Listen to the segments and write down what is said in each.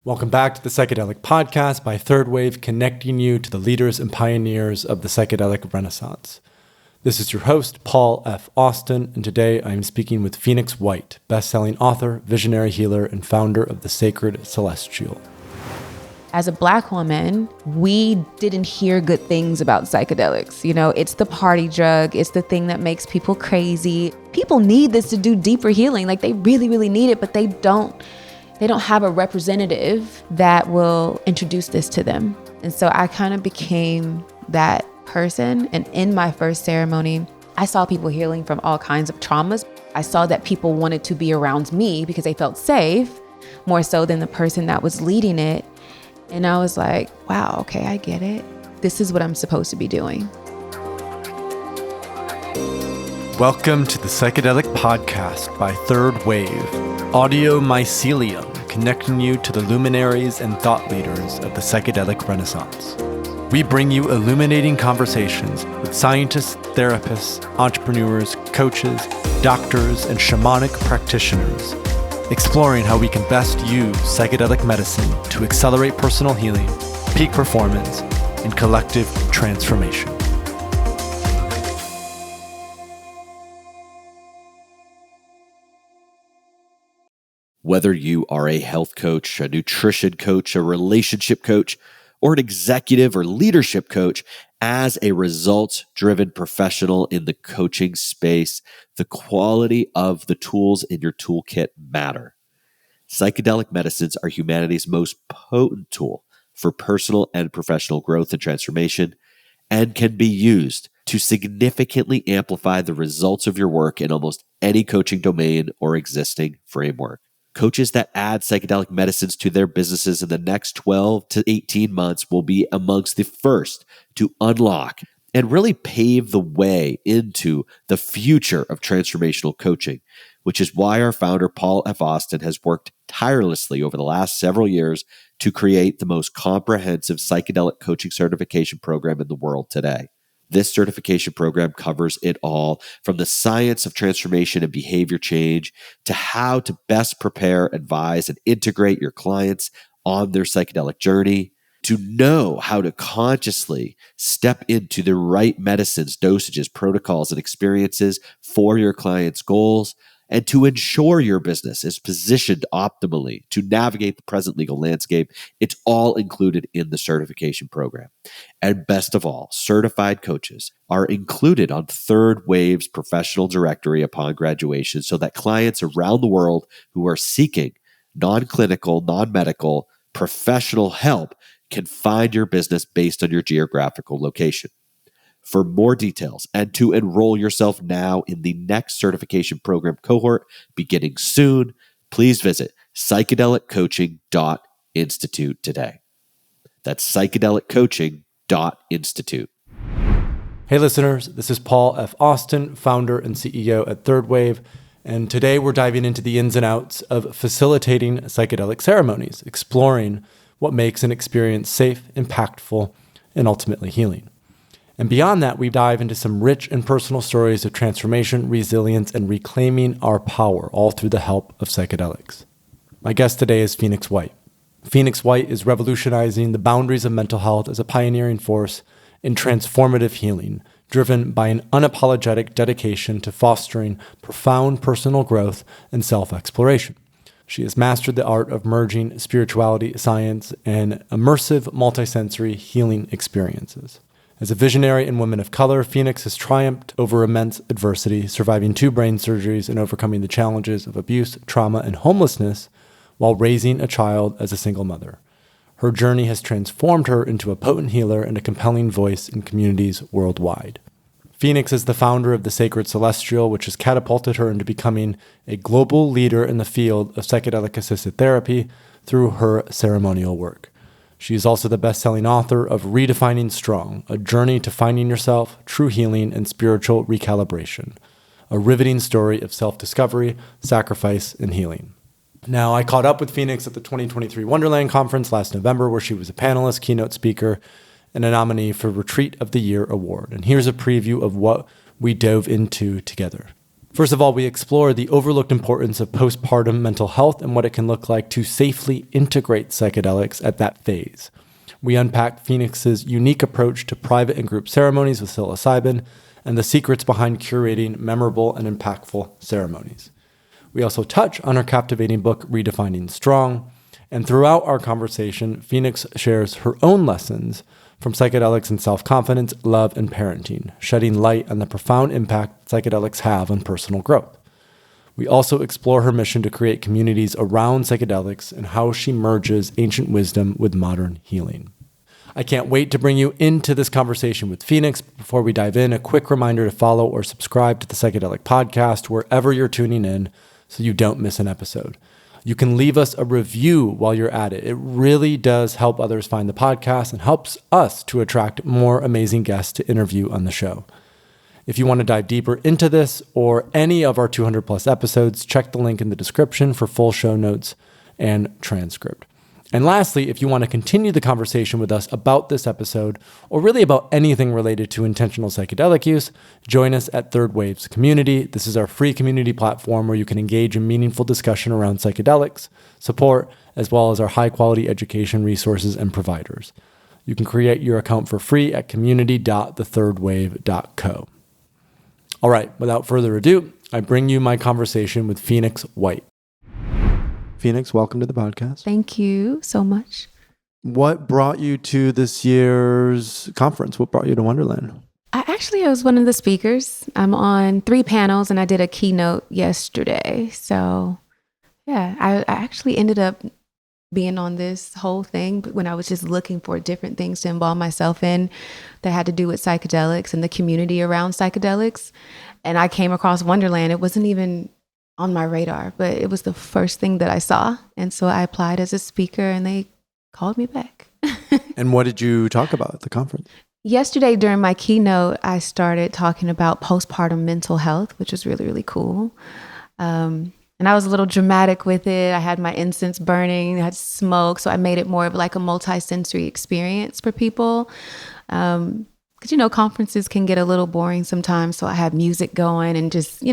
Welcome back to the Psychedelic Podcast by Third Wave, connecting you to the leaders and pioneers of the psychedelic renaissance. This is your host, Paul F. Austin, and today I am speaking with Phoenix White, best-selling author, visionary healer, and founder of the Sacred Celestial. As a Black woman, we didn't hear good things about psychedelics. You know, it's the party drug. It's the thing that makes people crazy. People need this to do deeper healing. Like, they really, really need it, but they don't have a representative that will introduce this to them. And so I kind of became that person. And in my first ceremony, I saw people healing from all kinds of traumas. I saw that people wanted to be around me because they felt safe, more so than the person that was leading it. And I was like, wow, okay, I get it. This is what I'm supposed to be doing. Welcome to the Psychedelic Podcast by Third Wave, audio mycelium, connecting you to the luminaries and thought leaders of the psychedelic renaissance. We bring you illuminating conversations with scientists, therapists, entrepreneurs, coaches, doctors, and shamanic practitioners, exploring how we can best use psychedelic medicine to accelerate personal healing, peak performance, and collective transformation. Whether you are a health coach, a nutrition coach, a relationship coach, or an executive or leadership coach, as a results-driven professional in the coaching space, the quality of the tools in your toolkit matter. Psychedelic medicines are humanity's most potent tool for personal and professional growth and transformation, and can be used to significantly amplify the results of your work in almost any coaching domain or existing framework. Coaches that add psychedelic medicines to their businesses in the next 12 to 18 months will be amongst the first to unlock and really pave the way into the future of transformational coaching, which is why our founder, Paul F. Austin, has worked tirelessly over the last several years to create the most comprehensive psychedelic coaching certification program in the world today. This certification program covers it all, from the science of transformation and behavior change to how to best prepare, advise, and integrate your clients on their psychedelic journey, to know how to consciously step into the right medicines, dosages, protocols, and experiences for your clients' goals, and to ensure your business is positioned optimally to navigate the present legal landscape. It's all included in the certification program. And best of all, certified coaches are included on Third Wave's professional directory upon graduation, so that clients around the world who are seeking non-clinical, non-medical, professional help can find your business based on your geographical location. For more details and to enroll yourself now in the next certification program cohort beginning soon, please visit psychedeliccoaching.institute today. That's psychedeliccoaching.institute. Hey listeners, this is Paul F. Austin, founder and CEO at Third Wave, and today we're diving into the ins and outs of facilitating psychedelic ceremonies, exploring what makes an experience safe, impactful, and ultimately healing. And beyond that, we dive into some rich and personal stories of transformation, resilience, and reclaiming our power, all through the help of psychedelics. My guest today is Phoenix White. Phoenix White is revolutionizing the boundaries of mental health as a pioneering force in transformative healing, driven by an unapologetic dedication to fostering profound personal growth and self-exploration. She has mastered the art of merging spirituality, science, and immersive multisensory healing experiences. As a visionary and woman of color, Phoenix has triumphed over immense adversity, surviving 2 brain surgeries and overcoming the challenges of abuse, trauma, and homelessness while raising a child as a single mother. Her journey has transformed her into a potent healer and a compelling voice in communities worldwide. Phoenix is the founder of the Sacred Celestial, which has catapulted her into becoming a global leader in the field of psychedelic-assisted therapy through her ceremonial work. She is also the best-selling author of Redefining Strong, a journey to finding yourself, true healing, and spiritual recalibration, a riveting story of self-discovery, sacrifice, and healing. Now, I caught up with Phoenix at the 2023 Wonderland Conference last November, where she was a panelist, keynote speaker, and a nominee for Retreat of the Year award. And here's a preview of what we dove into together. First of all, we explore the overlooked importance of postpartum mental health and what it can look like to safely integrate psychedelics at that phase. We unpack Phoenix's unique approach to private and group ceremonies with psilocybin and the secrets behind curating memorable and impactful ceremonies. We also touch on her captivating book, Redefining Strong. And throughout our conversation, Phoenix shares her own lessons from psychedelics and self-confidence, love, and parenting, shedding light on the profound impact psychedelics have on personal growth. We also explore her mission to create communities around psychedelics and how she merges ancient wisdom with modern healing. I can't wait to bring you into this conversation with Phoenix. Before we dive in, a quick reminder to follow or subscribe to the Psychedelic Podcast wherever you're tuning in so you don't miss an episode. You can leave us a review while you're at it. It really does help others find the podcast and helps us to attract more amazing guests to interview on the show. If you want to dive deeper into this or any of our 200 plus episodes, check the link in the description for full show notes and transcript. And lastly, if you want to continue the conversation with us about this episode, or really about anything related to intentional psychedelic use, join us at Third Wave's community. This is our free community platform where you can engage in meaningful discussion around psychedelics, support, as well as our high-quality education resources and providers. You can create your account for free at community.thethirdwave.co. All right, without further ado, I bring you my conversation with Phoenix White. Phoenix, welcome to the podcast. Thank you so much. What brought you to this year's conference? What brought you to Wonderland? I was one of the speakers. I'm on 3 panels and I did a keynote yesterday. So yeah, I actually ended up being on this whole thing when I was just looking for different things to involve myself in that had to do with psychedelics and the community around psychedelics. And I came across Wonderland. It wasn't even on my radar, but it was the first thing that I saw. And so I applied as a speaker and they called me back. And what did you talk about at the conference? Yesterday during my keynote, I started talking about postpartum mental health, which was really, really cool. And I was a little dramatic with it. I had my incense burning, I had smoke. So I made it more of like a multi-sensory experience for people. Because, conferences can get a little boring sometimes. So I had music going and just, we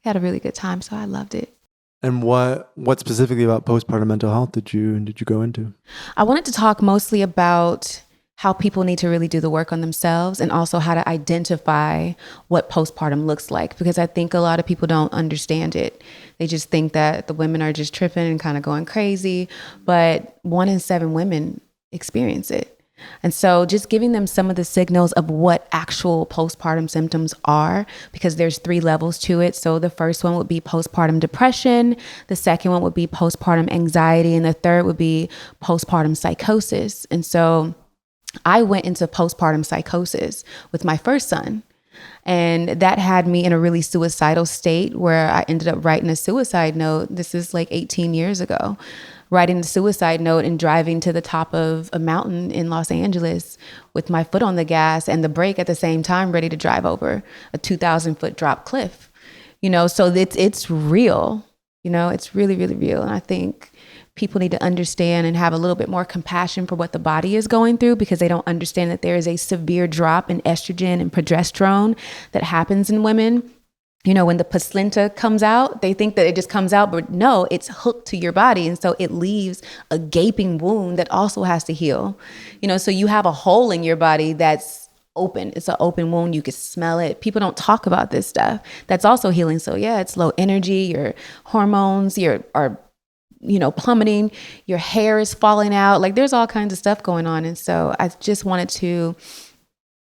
had a really good time. So I loved it. And what specifically about postpartum mental health did you go into? I wanted to talk mostly about how people need to really do the work on themselves and also how to identify what postpartum looks like, because I think a lot of people don't understand it. They just think that the women are just tripping and kind of going crazy, but 1 in 7 women experience it. And so just giving them some of the signals of what actual postpartum symptoms are, because there's 3 levels to it. So the first one would be postpartum depression. The second one would be postpartum anxiety. And the third would be postpartum psychosis. And so I went into postpartum psychosis with my first son. And that had me in a really suicidal state where I ended up writing a suicide note. This is like 18 years ago. Writing the suicide note and driving to the top of a mountain in Los Angeles with my foot on the gas and the brake at the same time, ready to drive over a 2,000-foot drop cliff. So it's real. It's really, really real. And I think people need to understand and have a little bit more compassion for what the body is going through, because they don't understand that there is a severe drop in estrogen and progesterone that happens in women. When the placenta comes out, they think that it just comes out, but no, it's hooked to your body. And so it leaves a gaping wound that also has to heal. So you have a hole in your body that's open. It's an open wound. You can smell it. People don't talk about this stuff. That's also healing. So yeah, it's low energy. Your hormones are plummeting. Your hair is falling out. Like there's all kinds of stuff going on. And so I just wanted to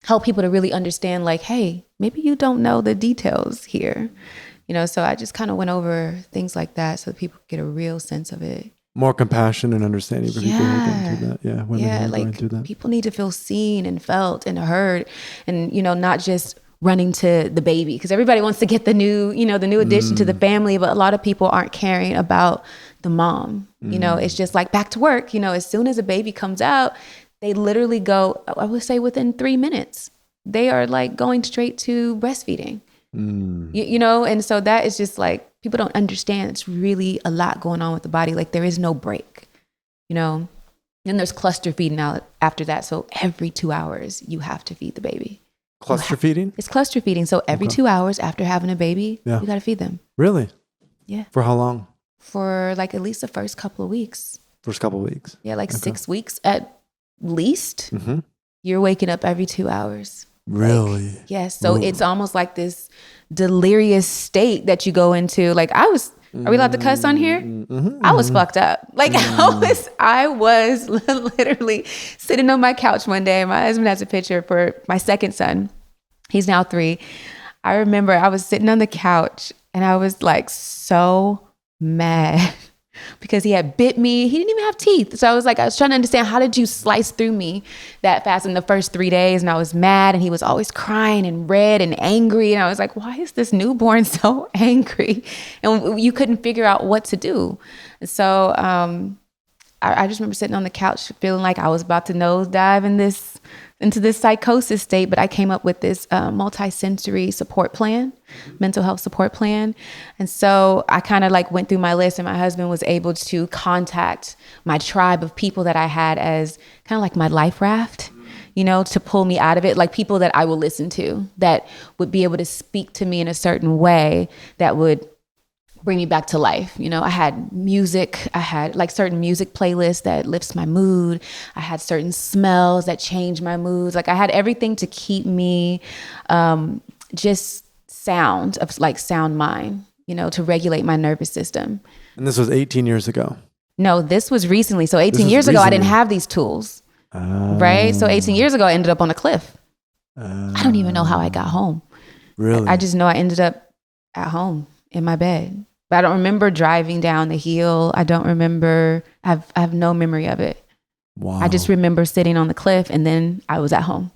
help people to really understand, like, hey, maybe you don't know the details here. So I just kind of went over things like that so that people get a real sense of it. More compassion and understanding for people who are going through that. Yeah, women who are going through that. People need to feel seen and felt and heard, and not just running to the baby, because everybody wants to get the new addition to the family, but a lot of people aren't caring about the mom. It's just like back to work. As soon as a baby comes out, they literally go, I would say within 3 minutes, they are like going straight to breastfeeding. And so that is just like, people don't understand. It's really a lot going on with the body. Like there is no break, and there's cluster feeding out after that. So every 2 hours you have to feed the baby. Cluster feeding? It's cluster feeding. So every 2 hours after having a baby, you got to feed them. Really? Yeah. For how long? For like at least the first couple of weeks. First couple of weeks. Yeah, like 6 weeks at least. Mm-hmm. You're waking up every 2 hours. Really? Like, yes. So it's almost like this delirious state that you go into. Like are we allowed to cuss on here? Mm-hmm. I was fucked up. Like I was literally sitting on my couch one day. My husband has a picture for my second son. He's now 3. I remember I was sitting on the couch and I was like so mad because he had bit me. He didn't even have teeth. So I was trying to understand, how did you slice through me that fast in the first 3 days? And I was mad, and he was always crying and red and angry. And I was like, why is this newborn so angry? And you couldn't figure out what to do. And so I just remember sitting on the couch feeling like I was about to nosedive into this psychosis state, but I came up with this multi-sensory support plan, mental health support plan. And so I kind of went through my list, and my husband was able to contact my tribe of people that I had as kind of like my life raft, to pull me out of it, like people that I will listen to, that would be able to speak to me in a certain way that would bring me back to life. I had music. I had certain music playlists that lifts my mood. I had certain smells that change my moods. I had everything to keep me just sound mind, to regulate my nervous system. And this was 18 years ago. No, this was recently. So 18 years ago, I didn't have these tools. Right? So 18 years ago, I ended up on a cliff. I don't even know how I got home. Really? I just know I ended up at home in my bed. But I don't remember driving down the hill. I don't remember. I have no memory of it. Wow. I just remember sitting on the cliff, and then I was at home.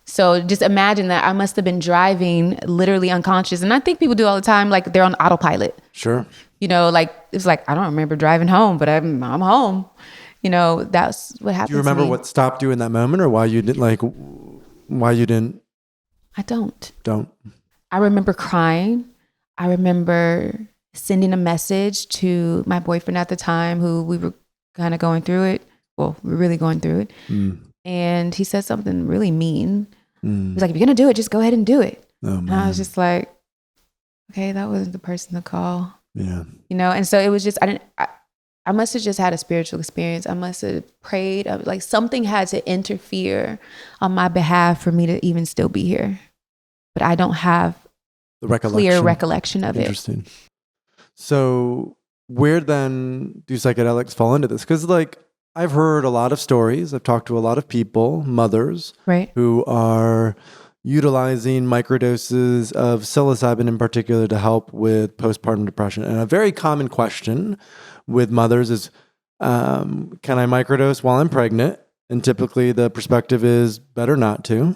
So just imagine that I must have been driving literally unconscious. And I think people do all the time, they're on autopilot. Sure. It's I don't remember driving home, but I'm home. That's what happened. Do you remember what stopped you in that moment, or why you didn't I don't. Don't. I remember crying. I remember sending a message to my boyfriend at the time, who we were kind of going through it. Well, we were really going through it. And he said something really mean. He was like, if you're going to do it, just go ahead and do it. Oh, and I was just like, okay, that wasn't the person to call. Yeah. And so it was just, I must have just had a spiritual experience. I must have prayed. Something had to interfere on my behalf for me to even still be here. But I don't have clear recollection of it. Interesting. So where then do psychedelics fall into this? Because I've heard a lot of stories. I've talked to a lot of people, mothers, right, who are utilizing microdoses of psilocybin in particular to help with postpartum depression. And a very common question with mothers is, can I microdose while I'm pregnant? And typically the perspective is better not to.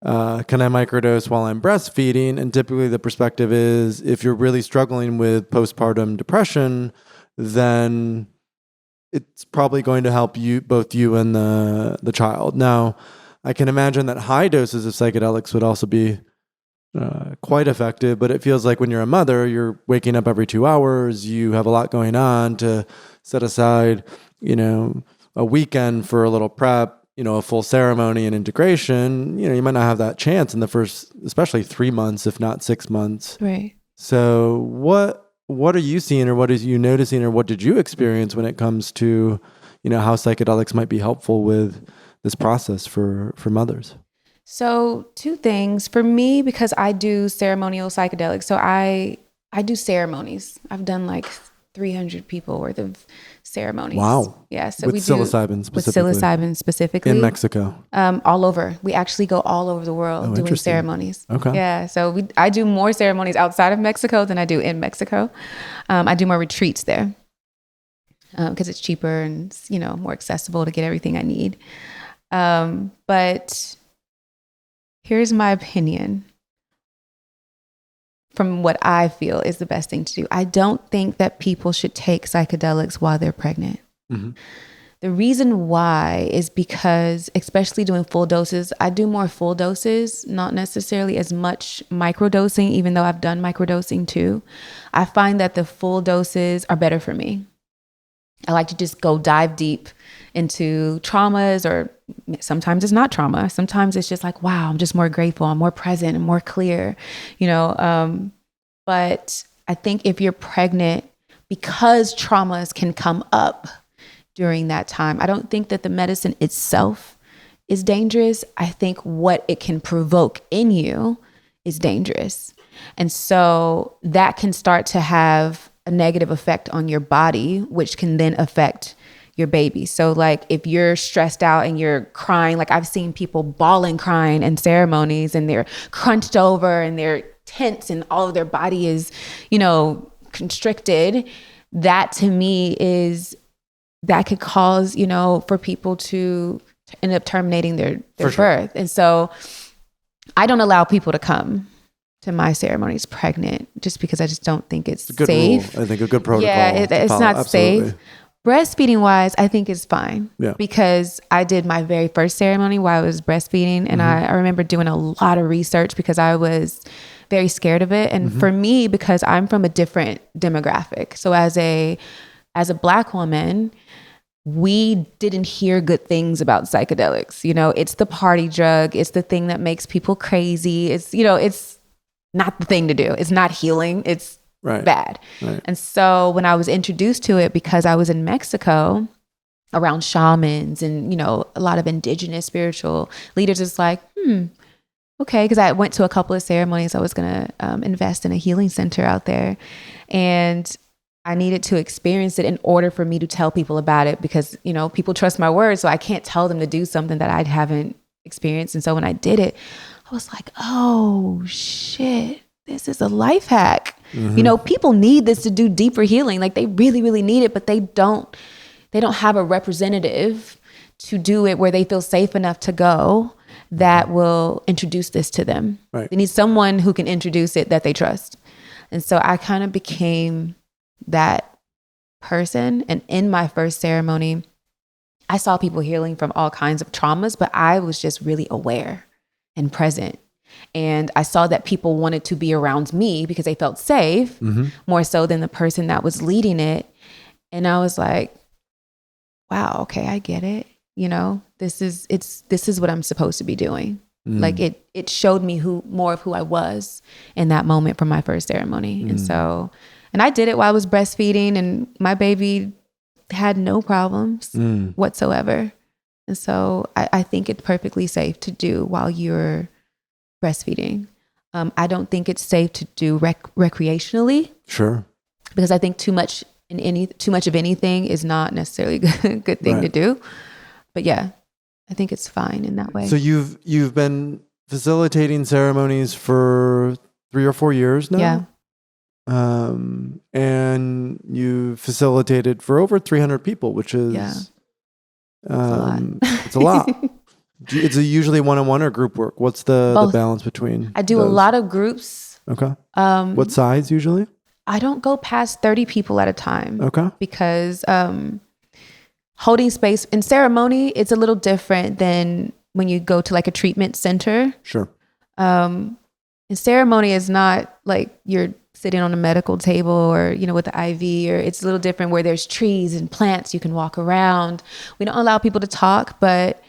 Can I microdose while I'm breastfeeding? And typically the perspective is, if you're really struggling with postpartum depression, then it's probably going to help both you and the child. Now, I can imagine that high doses of psychedelics would also be quite effective, but it feels like when you're a mother, you're waking up every 2 hours, you have a lot going on to set aside, a weekend for a little prep, a full ceremony and integration. You might not have that chance in the first, especially 3 months, if not 6 months. Right. So what are you seeing, or what are you noticing, or what did you experience when it comes to, how psychedelics might be helpful with this process for mothers? So 2 things for me, because I do ceremonial psychedelics. So I do ceremonies. I've done 300 people worth of ceremonies. Wow. Yeah. So with psilocybin specifically. In Mexico. All over. We actually go all over the world doing ceremonies. Okay. Yeah. So I do more ceremonies outside of Mexico than I do in Mexico. I do more retreats there because it's cheaper and it's, more accessible to get everything I need. But here's my opinion from what I feel is the best thing to do. I don't think that people should take psychedelics while they're pregnant. Mm-hmm. The reason why is because, especially doing full doses, I do more full doses, not necessarily as much microdosing, even though I've done microdosing too. I find that the full doses are better for me. I like to just go dive deep into traumas, or sometimes it's not trauma. Sometimes it's just like, wow, I'm just more grateful. I'm more present and more clear, but I think if you're pregnant, because traumas can come up during that time, I don't think that the medicine itself is dangerous. I think what it can provoke in you is dangerous. And so that can start to have a negative effect on your body, which can then affect your baby. So like if you're stressed out and you're crying, like I've seen people bawling, crying in ceremonies, and they're crunched over and they're tense and all of their body is, constricted. That to me that could cause, for people to end up terminating their birth. Sure. And so I don't allow people to come to my ceremonies pregnant, just because I just don't think it's good safe. Rule. I think a good protocol. Yeah, it's not Absolutely. Safe. Breastfeeding wise, I think it's fine. Yeah. Because I did my very first ceremony while I was breastfeeding, and I remember doing a lot of research because I was very scared of it. And for me, because I'm from a different demographic, so as a Black woman, we didn't hear good things about psychedelics. It's the party drug. It's the thing that makes people crazy. It's not the thing to do. It's not healing. It's bad. Right. And so when I was introduced to it, because I was in Mexico around shamans and, a lot of indigenous spiritual leaders, it's like, okay. Because I went to a couple of ceremonies. I was going to invest in a healing center out there. And I needed to experience it in order for me to tell people about it, because, people trust my word. So I can't tell them to do something that I haven't experienced. And so when I did it, I was like, oh shit, this is a life hack. People need this to do deeper healing. Like they really, really need it, but they don't have a representative to do it where they feel safe enough to go that will introduce this to them. Right. They need someone who can introduce it that they trust. And so I kind of became that person. And in my first ceremony, I saw people healing from all kinds of traumas, but I was just really aware and present. And I saw that people wanted to be around me because they felt safe, more so than the person that was leading it. And I was like, wow, okay, I get it. This is what I'm supposed to be doing. Like it showed me more of who I was in that moment from my first ceremony. And I did it while I was breastfeeding, and my baby had no problems whatsoever. And so I think it's perfectly safe to do while you're breastfeeding. I don't think it's safe to do recreationally. Sure. Because I think too much of anything is not necessarily a good thing to do. But yeah, I think it's fine in that way. So you've been facilitating ceremonies for 3 or 4 years now? Yeah. And you facilitated for over 300 people, which is it's a lot. It's usually one-on-one or group work. What's the balance between I do those? A lot of groups. Okay. What size usually? I don't go past 30 people at a time. Okay. Because holding space in ceremony, it's a little different than when you go to like a treatment center. Sure. In ceremony is not like you're sitting on a medical table or, with the IV, or it's a little different where there's trees and plants you can walk around. We don't allow people to talk, but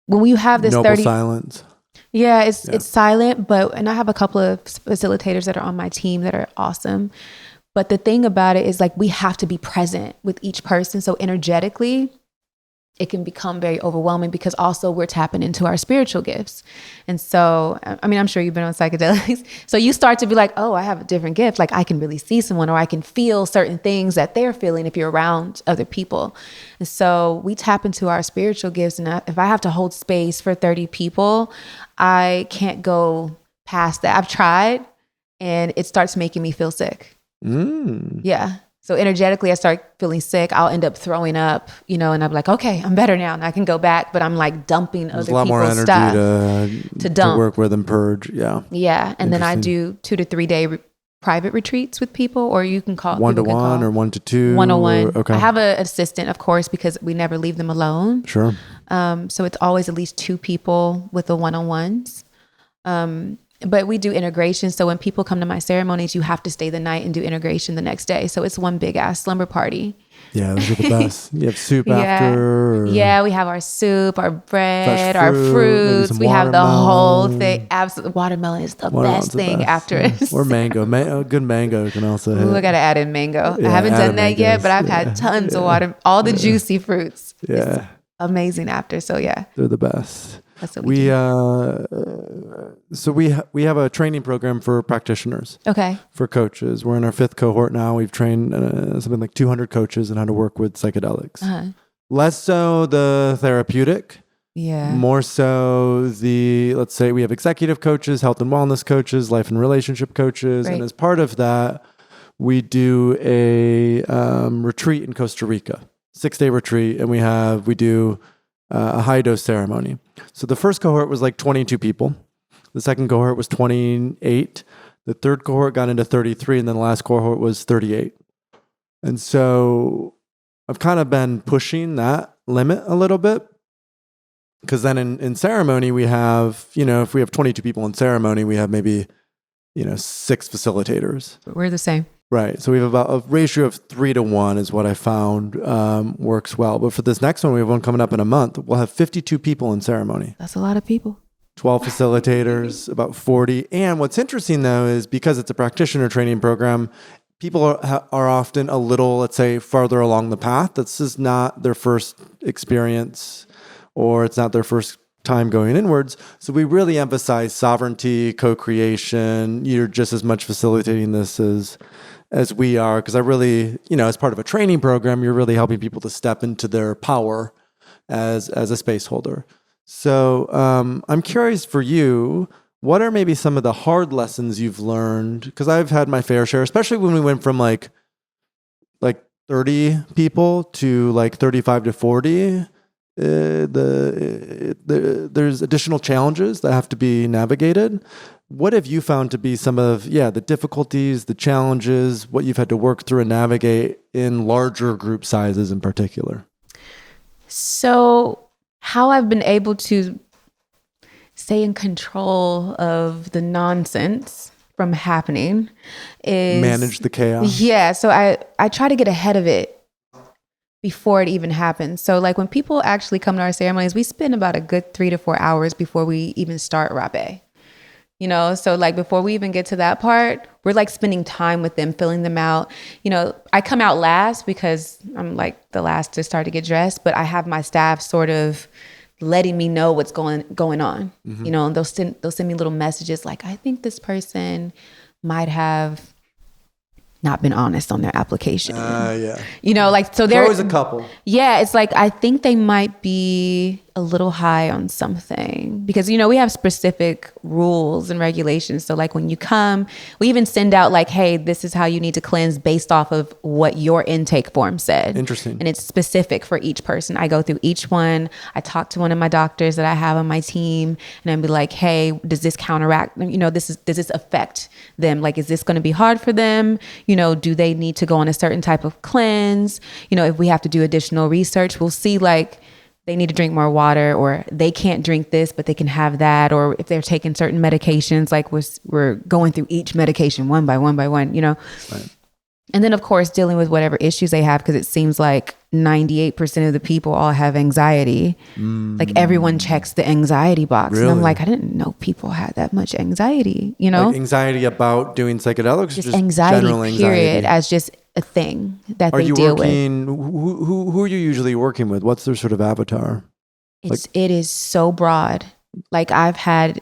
when you have this noble silence. Yeah, it's silent, and I have a couple of facilitators that are on my team that are awesome. But the thing about it is like we have to be present with each person. So energetically, it can become very overwhelming because also we're tapping into our spiritual gifts. And so, I'm sure you've been on psychedelics. So you start to be like, oh, I have a different gift. Like I can really see someone, or I can feel certain things that they're feeling if you're around other people. And so we tap into our spiritual gifts. And if I have to hold space for 30 people, I can't go past that. I've tried, and it starts making me feel sick. Yeah. So energetically, I start feeling sick. I'll end up throwing up, and I'm like, okay, I'm better now, and I can go back. But I'm like dumping other people's stuff to dump, to work with and purge. Yeah, yeah. And then I do 2 to 3 day private retreats with people, or you can call 1-to-1 or 1-to-2. 1-on-1. Okay. I have an assistant, of course, because we never leave them alone. Sure. So it's always at least 2 people with the 1-on-1s. But we do integration. So when people come to my ceremonies, you have to stay the night and do integration the next day. So it's one big ass slumber party. Yeah, those are the best. You have soup Yeah. after? Yeah, we have our soup, our bread, our maybe fruits. some We have the whole watermelon. thing. Absolutely. Watermelon is the Watermelon's best the thing best. after Yeah. it. Or mango. Good mango can also hit. Ooh, I got to add in mango. Yeah, I haven't add done in that yet, mangoes. but I've Yeah. had tons of water, all the juicy fruits. It's Yeah, amazing after. So yeah, they're the best. that's what we do. So we have a training program for practitioners, Okay. for coaches. We're in our 5th cohort now. We've trained something like 200 coaches in how to work with psychedelics. Uh-huh. Less so the therapeutic, Yeah. more so let's say we have executive coaches, health and wellness coaches, life and relationship coaches. Right. And as part of that, we do a retreat in Costa Rica, 6-day retreat. And we do a high dose ceremony. So the first cohort was like 22 people. The second cohort was 28. The third cohort got into 33. And then the last cohort was 38. And so I've kind of been pushing that limit a little bit. Because then in ceremony, we have, if we have 22 people in ceremony, we have maybe, 6 facilitators. We're the same. Right. So we have about a ratio of 3 to 1 is what I found works well. But for this next one, we have one coming up in a month. We'll have 52 people in ceremony. That's a lot of people. 12 facilitators, about 40. And what's interesting, though, is because it's a practitioner training program, people are often a little, let's say, farther along the path. This is not their first experience, or it's not their first time going inwards. So we really emphasize sovereignty, co-creation. You're just as much facilitating this as we are, because I really, as part of a training program, you're really helping people to step into their power as a space holder. So I'm curious for you, what are maybe some of the hard lessons you've learned? Because I've had my fair share, especially when we went from like 30 people to like 35 to 40. There's additional challenges that have to be navigated. What have you found to be some of the difficulties, the challenges, what you've had to work through and navigate in larger group sizes in particular? So how I've been able to stay in control of the nonsense from happening is manage the chaos. Yeah. So I try to get ahead of it before it even happens. So like when people actually come to our ceremonies, we spend about a good 3 to 4 hours before we even start rapé. So like before we even get to that part, we're like spending time with them, filling them out. I come out last because I'm like the last to start to get dressed, but I have my staff sort of letting me know what's going on. Mm-hmm. And they'll send me little messages like, I think this person might have not been honest on their application. So there's always a couple. Yeah, it's like I think they might be a little high on something because we have specific rules and regulations. So like when you come, we even send out like, hey, this is how you need to cleanse based off of what your intake form said. Interesting. And it's specific for each person. I go through each one. I talk to one of my doctors that I have on my team and I'd be like, hey, does this counteract, does this affect them? Like, is this going to be hard for them? Do they need to go on a certain type of cleanse? If we have to do additional research, we'll see like they need to drink more water, or they can't drink this, but they can have that. Or if they're taking certain medications, like we're going through each medication one by one, Right. And then of course, dealing with whatever issues they have, because it seems like 98% of the people all have anxiety. Like everyone checks the anxiety box. Really? And I'm like, I didn't know people had that much anxiety, Like anxiety about doing psychedelics? Just anxiety, general anxiety, period, as just a thing that they deal with. Who are you usually working with? What's their sort of avatar? It is so broad. Like I've had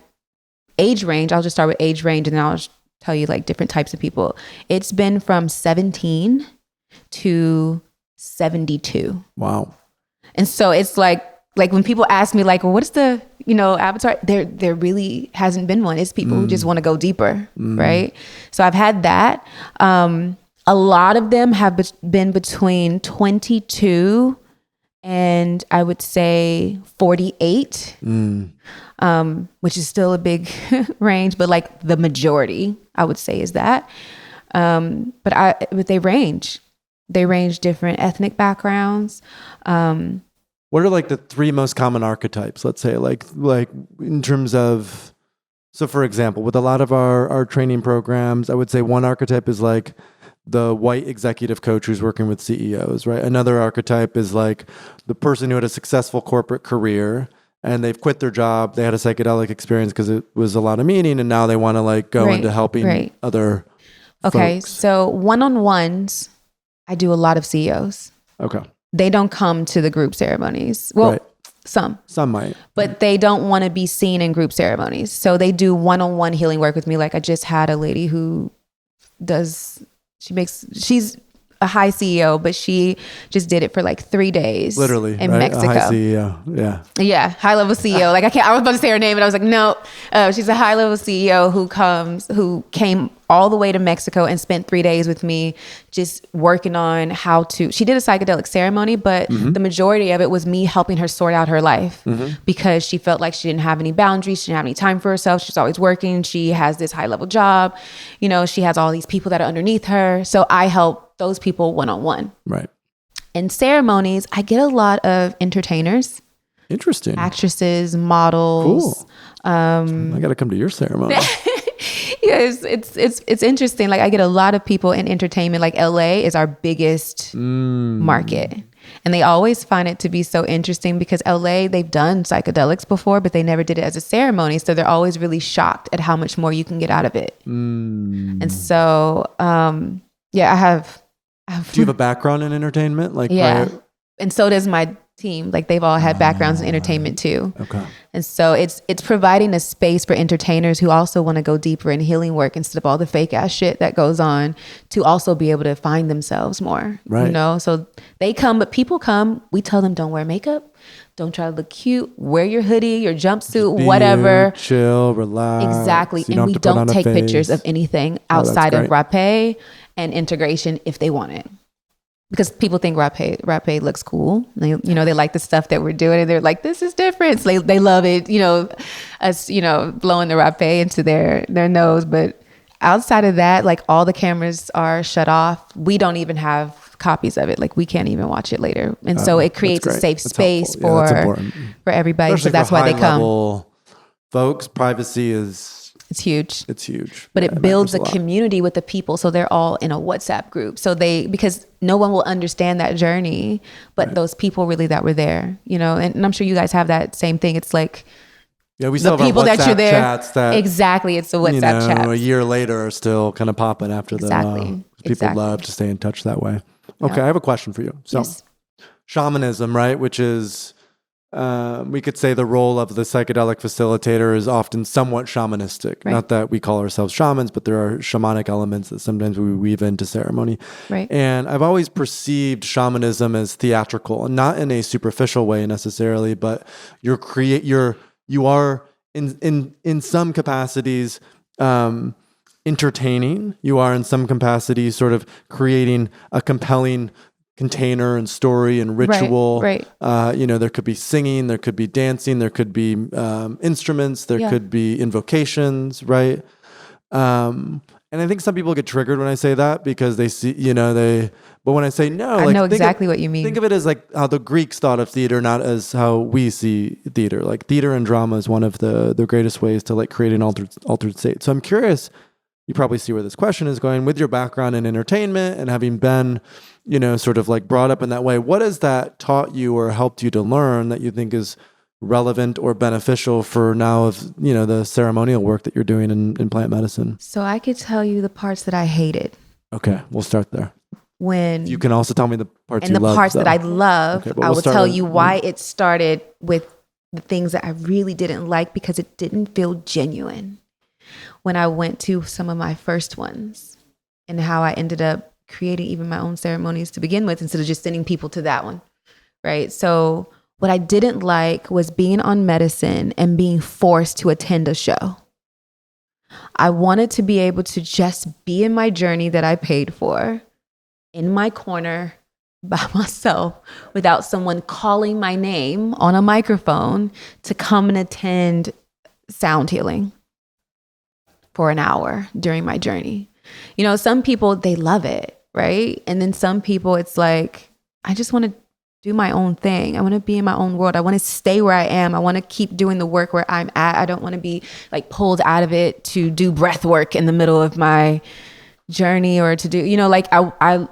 age range. I'll just start with age range and then I'll tell you like different types of people. It's been from 17 to 72. Wow. And so it's like when people ask me like, well, what is the, avatar? There really hasn't been one. It's people who just want to go deeper. Right. So I've had that. A lot of them have been between 22 and I would say 48, which is still a big range, but like the majority I would say is that. But they range. They range different ethnic backgrounds. What are like the 3 most common archetypes, let's say, like in terms of So for example, with a lot of our training programs, I would say one archetype is like the white executive coach who's working with CEOs, right? Another archetype is like the person who had a successful corporate career and they've quit their job. They had a psychedelic experience because it was a lot of meaning, and now they want to like go into helping other folks. So one-on-ones, I do a lot of CEOs. Okay. They don't come to the group ceremonies. Well, some might, but they don't want to be seen in group ceremonies. So they do one-on-one healing work with me. Like I just had a lady who she's a high CEO, but she just did it for like 3 days. Literally, in right? Mexico. A high CEO, yeah. High level CEO. Like I was about to say her name, and I was like, no. She's a high level CEO who came all the way to Mexico and spent 3 days with me, just working on how to. She did a psychedelic ceremony, but the majority of it was me helping her sort out her life because she felt like she didn't have any boundaries, she didn't have any time for herself. She's always working. She has this high level job. You know, she has all these people that are underneath her. So I help those people one-on-one. Right. In ceremonies, I get a lot of entertainers. Interesting. Actresses, models. Cool. I got to come to your ceremony. Yes, it's interesting. Like I get a lot of people in entertainment. Like LA is our biggest market. And they always find it to be so interesting because LA, they've done psychedelics before, but they never did it as a ceremony. So they're always really shocked at how much more you can get out of it. And so, I have. Do you have a background in entertainment? Like, yeah. And so does my team. Like they've all had backgrounds in entertainment too. Okay. And so it's providing a space for entertainers who also want to go deeper in healing work instead of all the fake ass shit that goes on, to also be able to find themselves more. Right. You know, so they come, but people come, we tell them don't wear makeup, don't try to look cute, wear your hoodie, your jumpsuit, whatever. Chill, relax. Exactly. So and we don't take pictures of anything outside of rapé and integration if they want it. Because people think rapé looks cool. They like the stuff that we're doing, and they're like, this is different. So they love it, us, blowing the rapé into their nose. But outside of that, like all the cameras are shut off. We don't even have copies of it. Like we can't even watch it later. And so it creates a safe space for everybody. Especially so that's why they come. Folks, privacy is... It's huge. It's huge. But it builds a community with the people. So they're all in a WhatsApp group. So because no one will understand that journey, but those people really that were there, and I'm sure you guys have that same thing. It's like, we still have people that you're there. Chats that, exactly. It's the WhatsApp chat. A year later are still kind of popping after the, people love to stay in touch that way. Okay. I have a question for you. So shamanism, right? Which is, we could say the role of the psychedelic facilitator is often somewhat shamanistic. Right. Not that we call ourselves shamans, but there are shamanic elements that sometimes we weave into ceremony. Right. And I've always perceived shamanism as theatrical, and not in a superficial way necessarily, but you are in some capacities entertaining. You are in some capacities sort of creating a compelling container and story and ritual. Right. There could be singing, there could be dancing, there could be instruments, there could be invocations, right? And I think some people get triggered when I say that because they see, but when I say no, I know exactly what you mean. Think of it as like how the Greeks thought of theater, not as how we see theater. Like theater and drama is one of the greatest ways to like create an altered state. So I'm curious, you probably see where this question is going with your background in entertainment and having been, sort of like brought up in that way. What has that taught you or helped you to learn that you think is relevant or beneficial for now of, the ceremonial work that you're doing in plant medicine? So I could tell you the parts that I hated. Okay, we'll start there. When you can also tell me the parts you love. And the parts that I love, okay, I will tell you why it started with the things that I really didn't like because it didn't feel genuine when I went to some of my first ones, and how I ended up creating even my own ceremonies to begin with instead of just sending people to that one, right? So what I didn't like was being on medicine and being forced to attend a show. I wanted to be able to just be in my journey that I paid for, in my corner by myself, without someone calling my name on a microphone to come and attend sound healing for an hour during my journey. Some people, they love it, right? And then some people, it's like, I just want to do my own thing. I want to be in my own world. I want to stay where I am. I want to keep doing the work where I'm at. I don't want to be like pulled out of it to do breath work in the middle of my journey, or to do, like I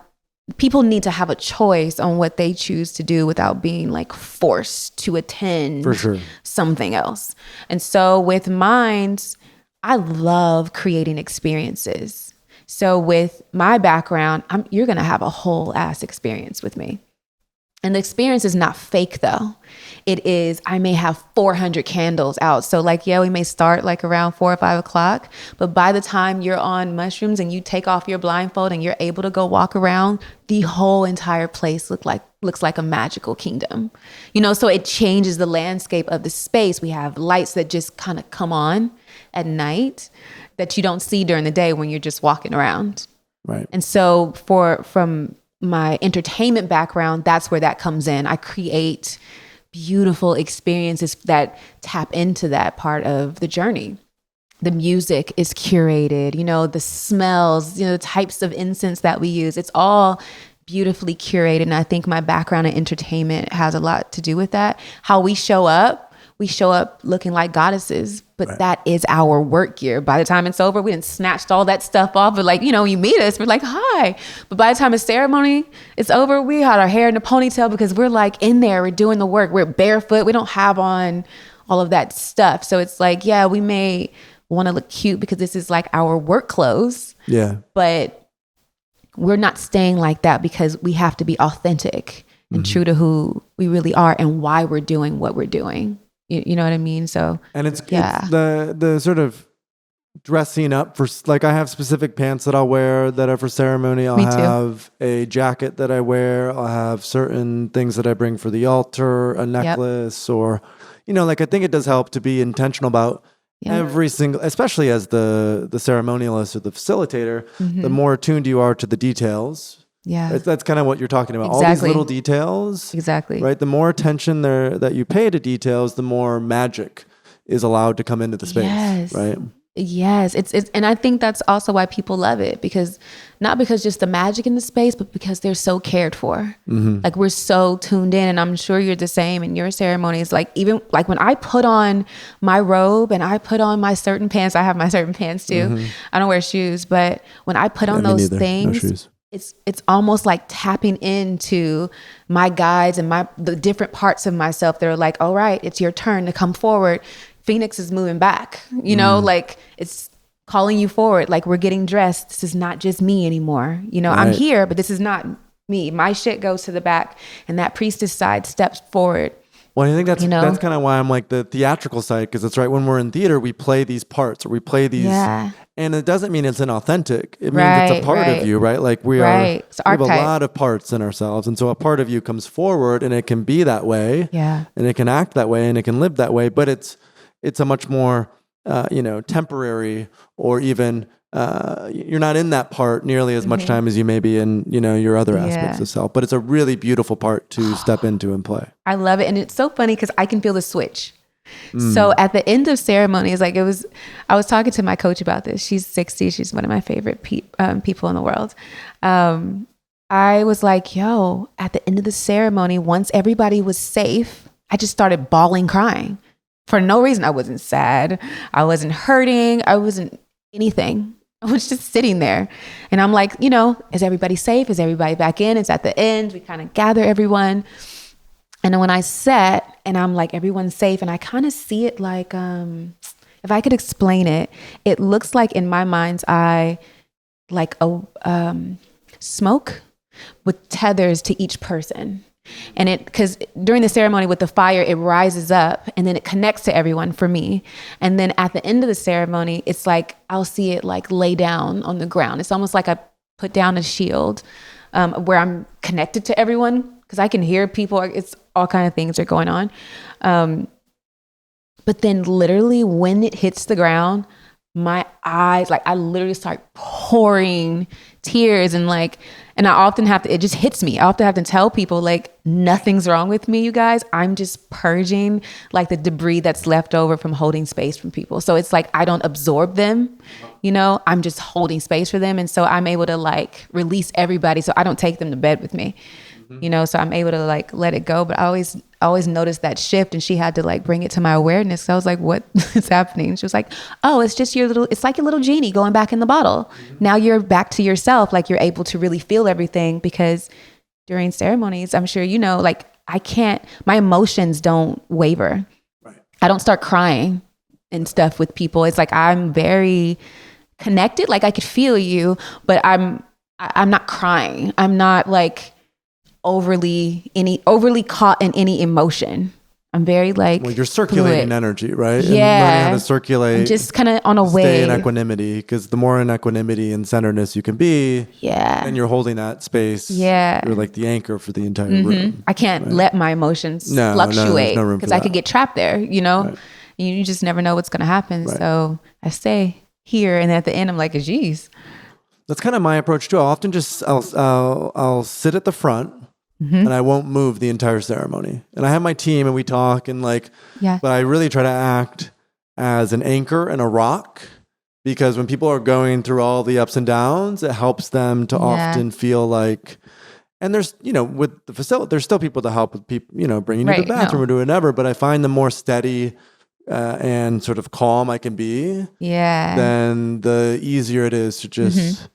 people need to have a choice on what they choose to do without being like forced to attend For sure. something else. And so with Minds, I love creating experiences. So with my background, you're going to have a whole ass experience with me. And the experience is not fake though. It is, I may have 400 candles out. So like, we may start like around 4 or 5 o'clock, but by the time you're on mushrooms and you take off your blindfold and you're able to go walk around, the whole entire place looks like a magical kingdom. So it changes the landscape of the space. We have lights that just kind of come on at night that you don't see during the day when you're just walking around. Right. And so from my entertainment background, that's where that comes in. I create beautiful experiences that tap into that part of the journey. The music is curated, the smells, the types of incense that we use. It's all beautifully curated. And I think my background in entertainment has a lot to do with that. How we show up looking like goddesses, but right. That is our work gear. By the time it's over, we done snatched all that stuff off. But like, you meet us, we're like, hi. But by the time the ceremony is over, we had our hair in a ponytail because we're like in there, we're doing the work, we're barefoot. We don't have on all of that stuff. So it's like, we may want to look cute because this is like our work clothes. Yeah. But we're not staying like that because we have to be authentic and true to who we really are and why we're doing what we're doing. You know what I mean? So, and it's the sort of dressing up for, like, I have specific pants that I'll wear that are for ceremony. I'll have a jacket that I wear. I'll have certain things that I bring for the altar, a necklace, or, like, I think it does help to be intentional about every single, especially as the ceremonialist or the facilitator, the more attuned you are to the details. Yeah. That's kind of what you're talking about. Exactly. All these little details. Exactly. Right. The more attention that you pay to details, the more magic is allowed to come into the space. Yes. Right. Yes. It's and I think that's also why people love it, because not because just the magic in the space, but because they're so cared for. Like, we're so tuned in, and I'm sure you're the same in your ceremonies. Like, even like when I put on my robe and I put on my certain pants, I have my certain pants too. I don't wear shoes, but when I put on those things, no shoes. It's almost like tapping into my guides and the different parts of myself that are like, all right, it's your turn to come forward. Phoenix is moving back, like it's calling you forward. Like, we're getting dressed. This is not just me anymore. Right. I'm here, but this is not me. My shit goes to the back, and that priestess side steps forward. Well, I think that's kind of why I'm like the theatrical side, because it's right, when we're in theater, we play these parts, or we play these, and it doesn't mean it's inauthentic. It means it's a part of you, right? Like, we have a lot of parts in ourselves, and so a part of you comes forward, and it can be that way, and it can act that way, and it can live that way, but it's a much more temporary, or even you're not in that part nearly as much time as you may be in your other aspects of self. But it's a really beautiful part to step into and play. I love it. And it's so funny because I can feel the switch. So at the end of ceremonies, I was talking to my coach about this. She's 60. She's one of my favorite people in the world. I was like, at the end of the ceremony, once everybody was safe, I just started bawling, crying for no reason. I wasn't sad. I wasn't hurting. I wasn't anything. I was just sitting there, and I'm like, is everybody safe? Is everybody back in? It's at the end. We kind of gather everyone. And then when I sat and I'm like, everyone's safe, and I kind of see it like, if I could explain it, it looks like in my mind's eye, like a smoke with tethers to each person. And because during the ceremony with the fire, it rises up and then it connects to everyone for me. And then at the end of the ceremony, it's like, I'll see it like lay down on the ground. It's almost like I put down a shield where I'm connected to everyone, because I can hear people. It's all kind of things are going on. But then literally when it hits the ground, my eyes, like, I literally start pouring tears, and I often have to, it just hits me. I often have to tell people, like, nothing's wrong with me, you guys. I'm just purging like the debris that's left over from holding space from people. So it's like, I don't absorb them, I'm just holding space for them. And so I'm able to like release everybody. So I don't take them to bed with me. you know, so I'm able to like let it go. But I always noticed that shift, and she had to like bring it to my awareness. So I was like, what is happening? She was like, oh, it's just it's like your little genie going back in the bottle. Now you're back to yourself. Like you're able to really feel everything, because during ceremonies, I'm sure, you know, like my emotions don't waver. Right. I don't start crying and stuff with people. It's like, I'm very connected. Like I could feel you, but I'm not crying. I'm not like overly caught in any emotion. I'm very like, well, you're circulating fluid. energy, right? Yeah. And learning how to circulate. I'm just kind of on a stay wave. in equanimity, because the more in equanimity and centeredness you can be, and you're holding that space. Yeah. You're like the anchor for the entire room. I can't let my emotions fluctuate, because I could get trapped there, you know? Right. You just never know what's going to happen. Right. So I stay here, and at the end I'm like, geez. That's kind of my approach too. I'll often I'll sit at the front, and I won't move the entire ceremony. And I have my team, and we talk, and like, but I really try to act as an anchor and a rock, because when people are going through all the ups and downs, it helps them to often feel like, and there's, you know, with the facility, there's still people to help with people, you know, bringing you to the bathroom or doing whatever. But I find the more steady and sort of calm I can be, then the easier it is to just...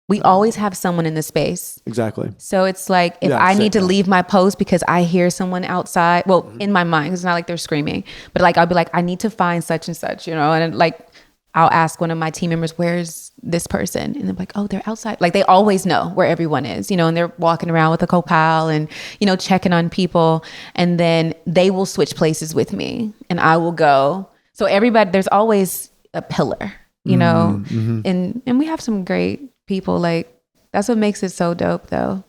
We always have someone in the space. Exactly. So it's like, if I need to leave my post because I hear someone outside, well, in my mind, it's not like they're screaming, but like, I'll be like, I need to find such and such, you know? And like, I'll ask one of my team members, where's this person? And they're like, oh, they're outside. Like they always know where everyone is, you know, and they're walking around with a co-pal and, you know, checking on people. And then they will switch places with me and I will go. So everybody, there's always a pillar, you know, and we have some great people. Like that's what makes it so dope though.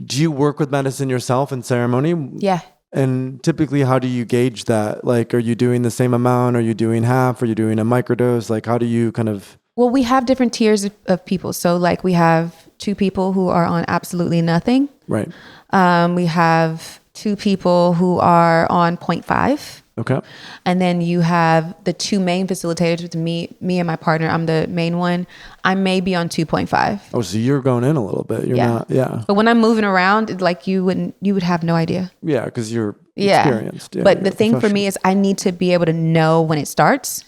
Do you work with medicine yourself in ceremony? Yeah. And typically, how do you gauge that? Like, are you doing the same amount? Are you doing half? Are you doing a microdose? Like, how do you kind of... Well, we have different tiers of people. So like we have 2 people who are on absolutely nothing. Right. We have 2 people who are on 0.5. Okay. And then you have the 2 main facilitators with me and my partner. I'm the main one. I may be on 2.5. Oh, so you're going in a little bit. You're not, But when I'm moving around, like you would have no idea. Yeah, because you're experienced. Yeah, but the thing for me is I need to be able to know when it starts.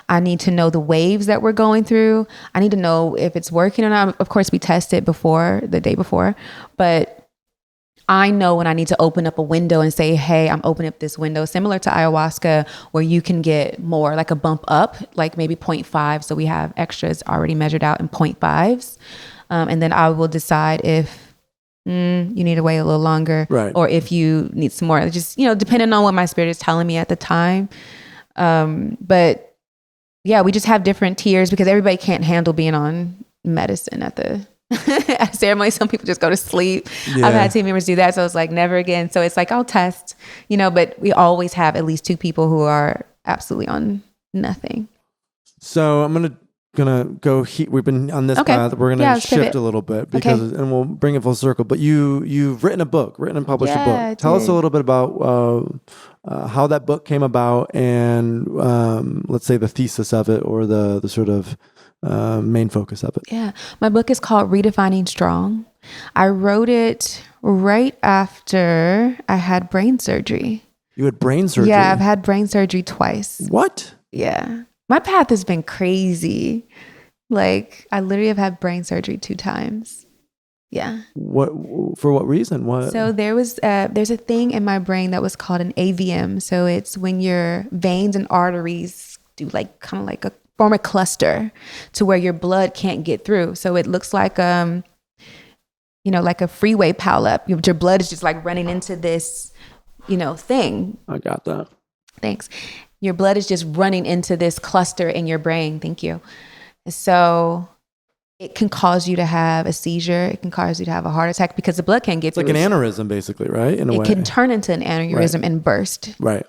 I need to know the waves that we're going through. I need to know if it's working or not. Of course, we test it the day before, but I know when I need to open up a window and say, hey, I'm opening up this window, similar to ayahuasca, where you can get more, like a bump up, like maybe 0.5. So we have extras already measured out in 0.5s. And then I will decide if you need to wait a little longer, or if you need some more, just, you know, depending on what my spirit is telling me at the time. But yeah, we just have different tiers because everybody can't handle being on medicine at the at ceremony. Some people just go to sleep. I've had team members do that. So it's like never again. So it's like, I'll test, you know, but we always have at least 2 people who are absolutely on nothing. So I'm gonna go. We've been on this path. We're gonna shift a little bit because, and we'll bring it full circle. But you've written and published a book. Tell us a little bit about how that book came about, and let's say the thesis of it, or the sort of main focus of it. Yeah, my book is called Redefining Strong. I wrote it right after I had brain surgery. You had brain surgery? Yeah, I've had brain surgery twice. What? Yeah. My path has been crazy. Like, I literally have had brain surgery 2 times. Yeah. For what reason? What? So there's a thing in my brain that was called an AVM. So it's when your veins and arteries do like kind of like form a cluster to where your blood can't get through. So it looks like you know, like a freeway pileup. Your blood is just like running into this, you know, thing. I got that. Thanks. Your blood is just running into this cluster in your brain. Thank you. So it can cause you to have a seizure. It can cause you to have a heart attack because the blood can't get through. It's like an aneurysm, basically, right? In a way. It can turn into an aneurysm and burst. Right.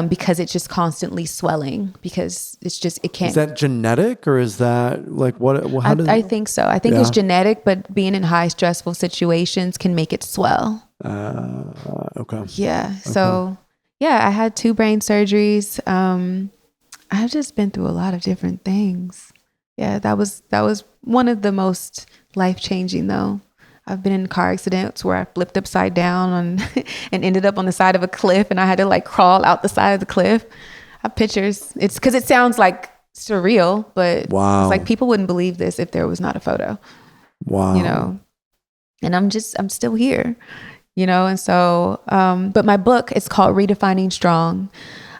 Because it's just constantly swelling, because it can't. Is that genetic, or is that like what? I think so. I think it's genetic, but being in high stressful situations can make it swell. Okay. Yeah. Okay. So yeah, I had 2 brain surgeries. I've just been through a lot of different things. Yeah, that was one of the most life-changing though. I've been in car accidents where I flipped upside down and ended up on the side of a cliff, and I had to like crawl out the side of the cliff. I have pictures. It's because it sounds like surreal, but Wow. It's like people wouldn't believe this if there was not a photo. Wow. You know, and I'm still here, you know? And so, but my book, it's called Redefining Strong,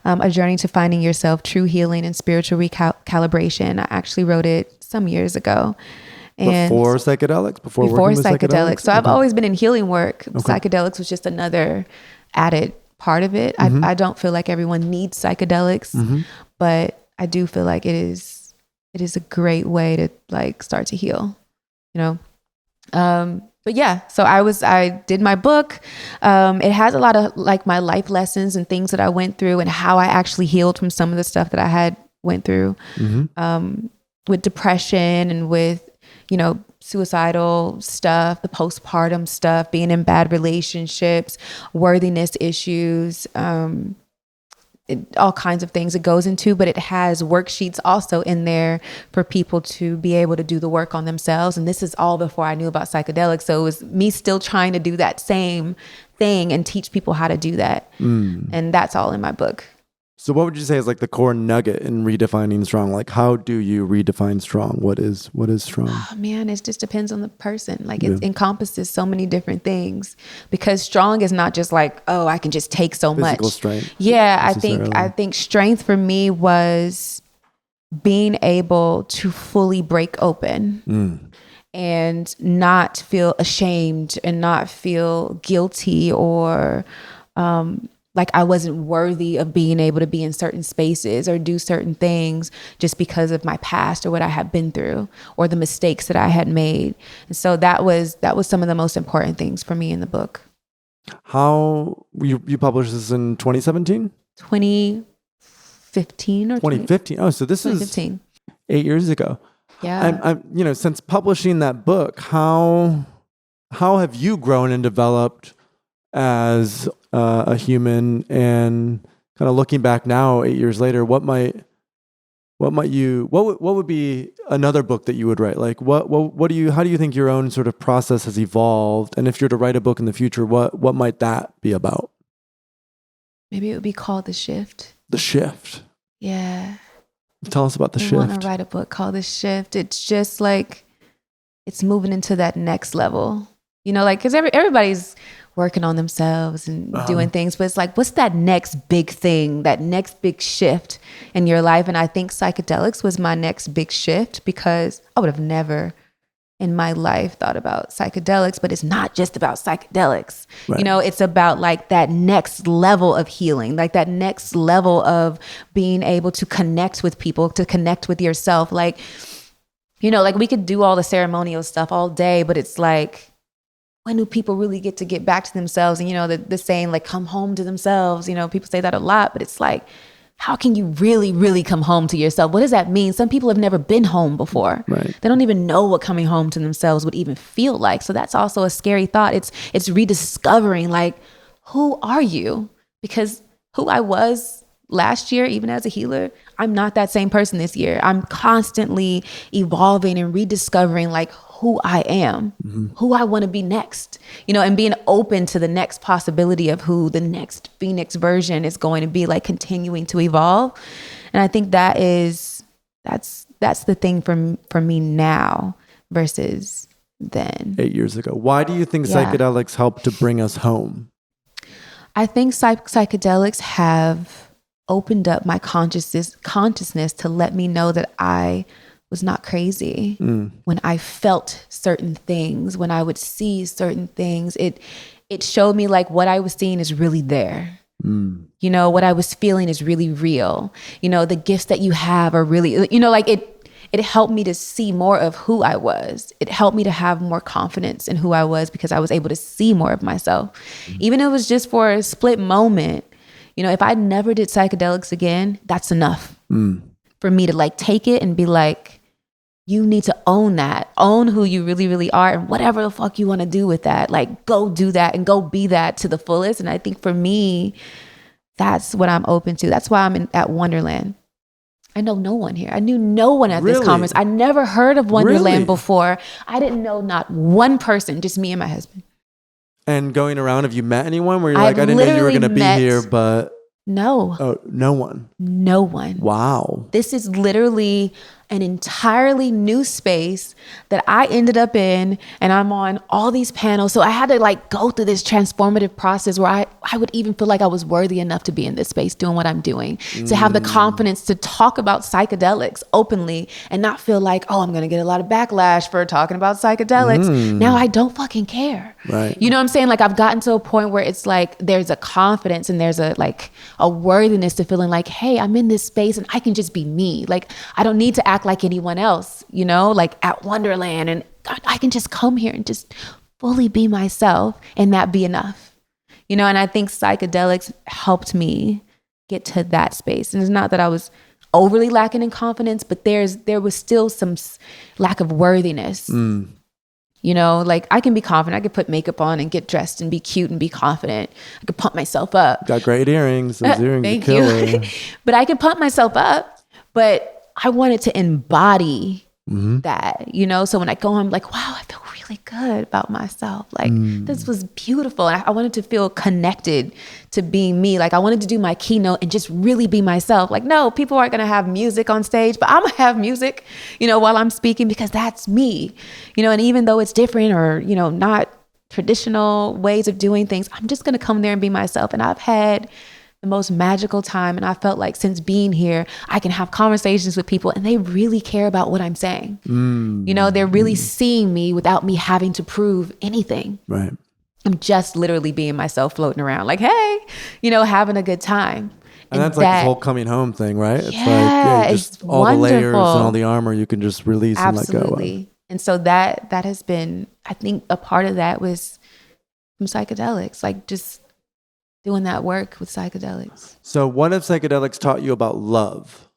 A Journey to Finding Yourself, True Healing and Spiritual Recalibration. I actually wrote it some years ago. And before psychedelics? Before psychedelics. psychedelics? So I've always been in healing work. Okay. Psychedelics was just another added part of it. I don't feel like everyone needs psychedelics, but I do feel like it is a great way to like start to heal, you know? But yeah, so I did my book. It has a lot of like my life lessons and things that I went through and how I actually healed from some of the stuff that I had went through, with depression and with, you know, suicidal stuff, the postpartum stuff, being in bad relationships, worthiness issues, all kinds of things it goes into, but it has worksheets also in there for people to be able to do the work on themselves. And this is all before I knew about psychedelics. So it was me still trying to do that same thing and teach people how to do that. And that's all in my book. So what would you say is like the core nugget in redefining strong? Like, how do you redefine strong? What is strong? Oh, man, it just depends on the person. Like it encompasses so many different things, because strong is not just like, oh, I can just take so Physical much. strength. Yeah, I think strength for me was being able to fully break open and not feel ashamed and not feel guilty or like I wasn't worthy of being able to be in certain spaces or do certain things just because of my past or what I had been through or the mistakes that I had made. And so that was some of the most important things for me in the book. How you published this in 2017? 2015 or 2015. Oh, so this is 8 years ago. Yeah. I'm you know, since publishing that book, how have you grown and developed as a human? And kind of looking back now, 8 years later, what would be another book that you would write? Like how do you think your own sort of process has evolved? And if you're to write a book in the future, what might that be about? Maybe it would be called The Shift. The Shift. Yeah. Tell us about The Shift. I want to write a book called The Shift. It's just like, it's moving into that next level, you know, like, cause everybody's working on themselves and doing things, but it's like, what's that next big thing, that next big shift in your life? And I think psychedelics was my next big shift, because I would have never in my life thought about psychedelics, but it's not just about psychedelics. Right. You know, it's about like that next level of healing, like that next level of being able to connect with people, to connect with yourself. Like, you know, like we could do all the ceremonial stuff all day, but it's like, when do people really get to get back to themselves? And, you know, the saying like, come home to themselves, you know, people say that a lot, but it's like, how can you really, really come home to yourself? What does that mean? Some people have never been home before. Right. They don't even know what coming home to themselves would even feel like. So that's also a scary thought. It's rediscovering, like, who are you? Because who I was last year, even as a healer, I'm not that same person this year. I'm constantly evolving and rediscovering like who I am, who I want to be next, you know, and being open to the next possibility of who the next Phoenix version is going to be, like continuing to evolve. And I think that's the thing for me now versus then. 8 years ago. Why do you think psychedelics help to bring us home? I think psychedelics have opened up my consciousness to let me know that I was not crazy. When I felt certain things, when I would see certain things, it showed me like what I was seeing is really there. You know, what I was feeling is really real. You know, the gifts that you have are really, you know, like it helped me to see more of who I was. It helped me to have more confidence in who I was because I was able to see more of myself. Even if it was just for a split moment. You know, if I never did psychedelics again, that's enough for me to like take it and be like, you need to own that, own who you really, really are, and whatever the fuck you want to do with that, like go do that and go be that to the fullest. And I think for me, that's what I'm open to. That's why I'm at Wonderland. I know no one here. I knew no one at this Really? conference. I never heard of Wonderland Really? before. I didn't know not one person, just me and my husband. And going around, have you met anyone where you're I've like, I didn't know you were literally going to be met- here, but No, oh, no one. no one. Wow. This is literally an entirely new space that I ended up in, and I'm on all these panels. So I had to like go through this transformative process where I would even feel like I was worthy enough to be in this space doing what I'm doing, to have the confidence to talk about psychedelics openly and not feel like, oh, I'm going to get a lot of backlash for talking about psychedelics. Now I don't fucking care. Right. You know what I'm saying? Like I've gotten to a point where it's like, there's a confidence and there's a worthiness to feeling like, hey, I'm in this space and I can just be me. Like I don't need to act like anyone else, you know, like at Wonderland, and I can just come here and just fully be myself and that be enough, you know. And I think psychedelics helped me get to that space. And it's not that I was overly lacking in confidence, but there was still some lack of worthiness. You know, like I can be confident. I could put makeup on and get dressed and be cute and be confident. I could pump myself up. Got great earrings. Those earrings Thank are killer. you. But I could pump myself up, but I wanted to embody that, you know? So when I go, I'm like, wow, I feel really good about myself. Like this was beautiful. And I wanted to feel connected to being me. Like I wanted to do my keynote and just really be myself. Like, no, people aren't going to have music on stage, but I'm going to have music, you know, while I'm speaking, because that's me, you know? And even though it's different or, you know, not traditional ways of doing things, I'm just going to come there and be myself. And I've had the most magical time. And I felt like since being here, I can have conversations with people and they really care about what I'm saying. You know, they're really seeing me without me having to prove anything. Right. I'm just literally being myself, floating around like, hey, you know, having a good time. And that's like this whole coming home thing, right? It's it's just all the layers and wonderful. all the armor you can just release and let go of. Absolutely. And so that has been, I think a part of that was from psychedelics, like just doing that work with psychedelics. So what have psychedelics taught you about love?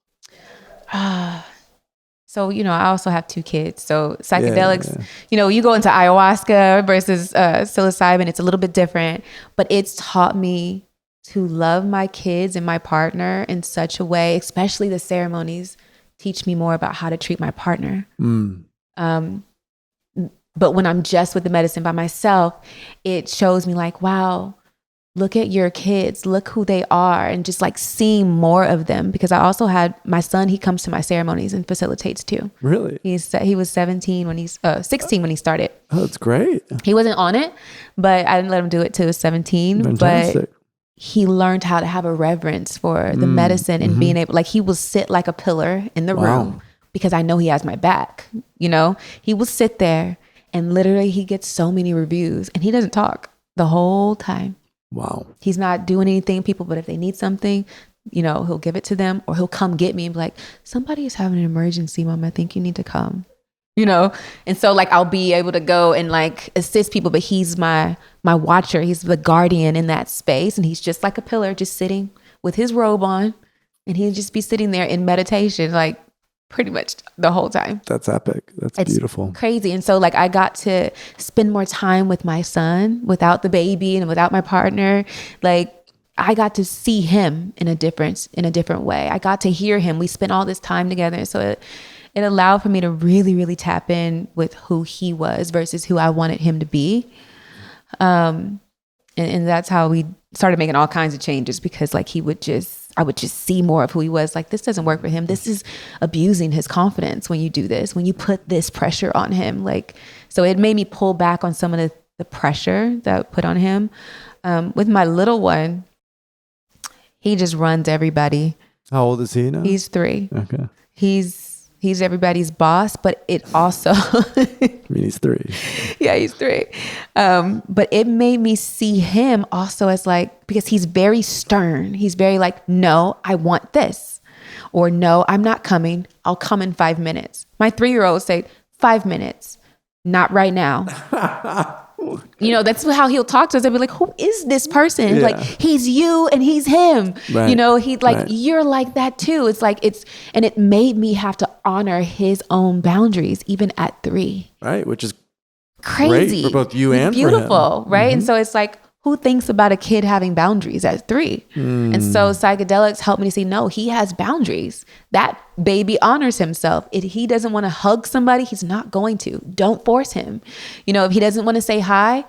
So, you know, I also have 2 kids. So psychedelics, you know, you go into ayahuasca versus psilocybin, it's a little bit different, but it's taught me to love my kids and my partner in such a way, especially the ceremonies teach me more about how to treat my partner. But when I'm just with the medicine by myself, it shows me like, wow, look at your kids, look who they are, and just like seeing more of them. Because I also had my son, he comes to my ceremonies and facilitates too. Really? He was 16 when he started. Oh, that's great. He wasn't on it, but I didn't let him do it till he was 17. Fantastic. But he learned how to have a reverence for the medicine and being able, like he will sit like a pillar in the room because I know he has my back, you know? He will sit there and literally he gets so many reviews and he doesn't talk the whole time. Wow. He's not doing anything, people, but if they need something, you know, he'll give it to them or he'll come get me and be like, somebody is having an emergency, Mom. I think you need to come, you know? And so like, I'll be able to go and like assist people, but he's my watcher. He's the guardian in that space. And he's just like a pillar, just sitting with his robe on, and he'll just be sitting there in meditation, like pretty much the whole time. That's epic. It's beautiful. Crazy. And so like I got to spend more time with my son without the baby and without my partner. Like I got to see him in a different way. I got to hear him. We spent all this time together. So it allowed for me to really, really tap in with who he was versus who I wanted him to be. And that's how we started making all kinds of changes, because like I would just see more of who he was. Like, this doesn't work for him. This is abusing his confidence when you do this, when you put this pressure on him. Like, so it made me pull back on some of the pressure that I put on him. With my little one, he just runs everybody. How old is he now? He's 3. Okay. He's everybody's boss, but it also... I mean, he's 3. Yeah, he's 3. But it made me see him also as like, because he's very stern. He's very like, no, I want this. Or no, I'm not coming. I'll come in 5 minutes. My 3-year-old say, 5 minutes, not right now. You know, that's how he'll talk to us. I'll be like, who is this person? Yeah. Like, he's you and he's him. Right. You know, he like, Right. You're like that too. It's like, and it made me have to honor his own boundaries, even at 3. Right, which is Crazy. great for both you and beautiful, for him. right? And so it's like, who thinks about a kid having boundaries at 3? And so psychedelics helped me to see, no, he has boundaries. That baby honors himself. If he doesn't want to hug somebody, he's not going to. Don't force him. If he doesn't want to say hi,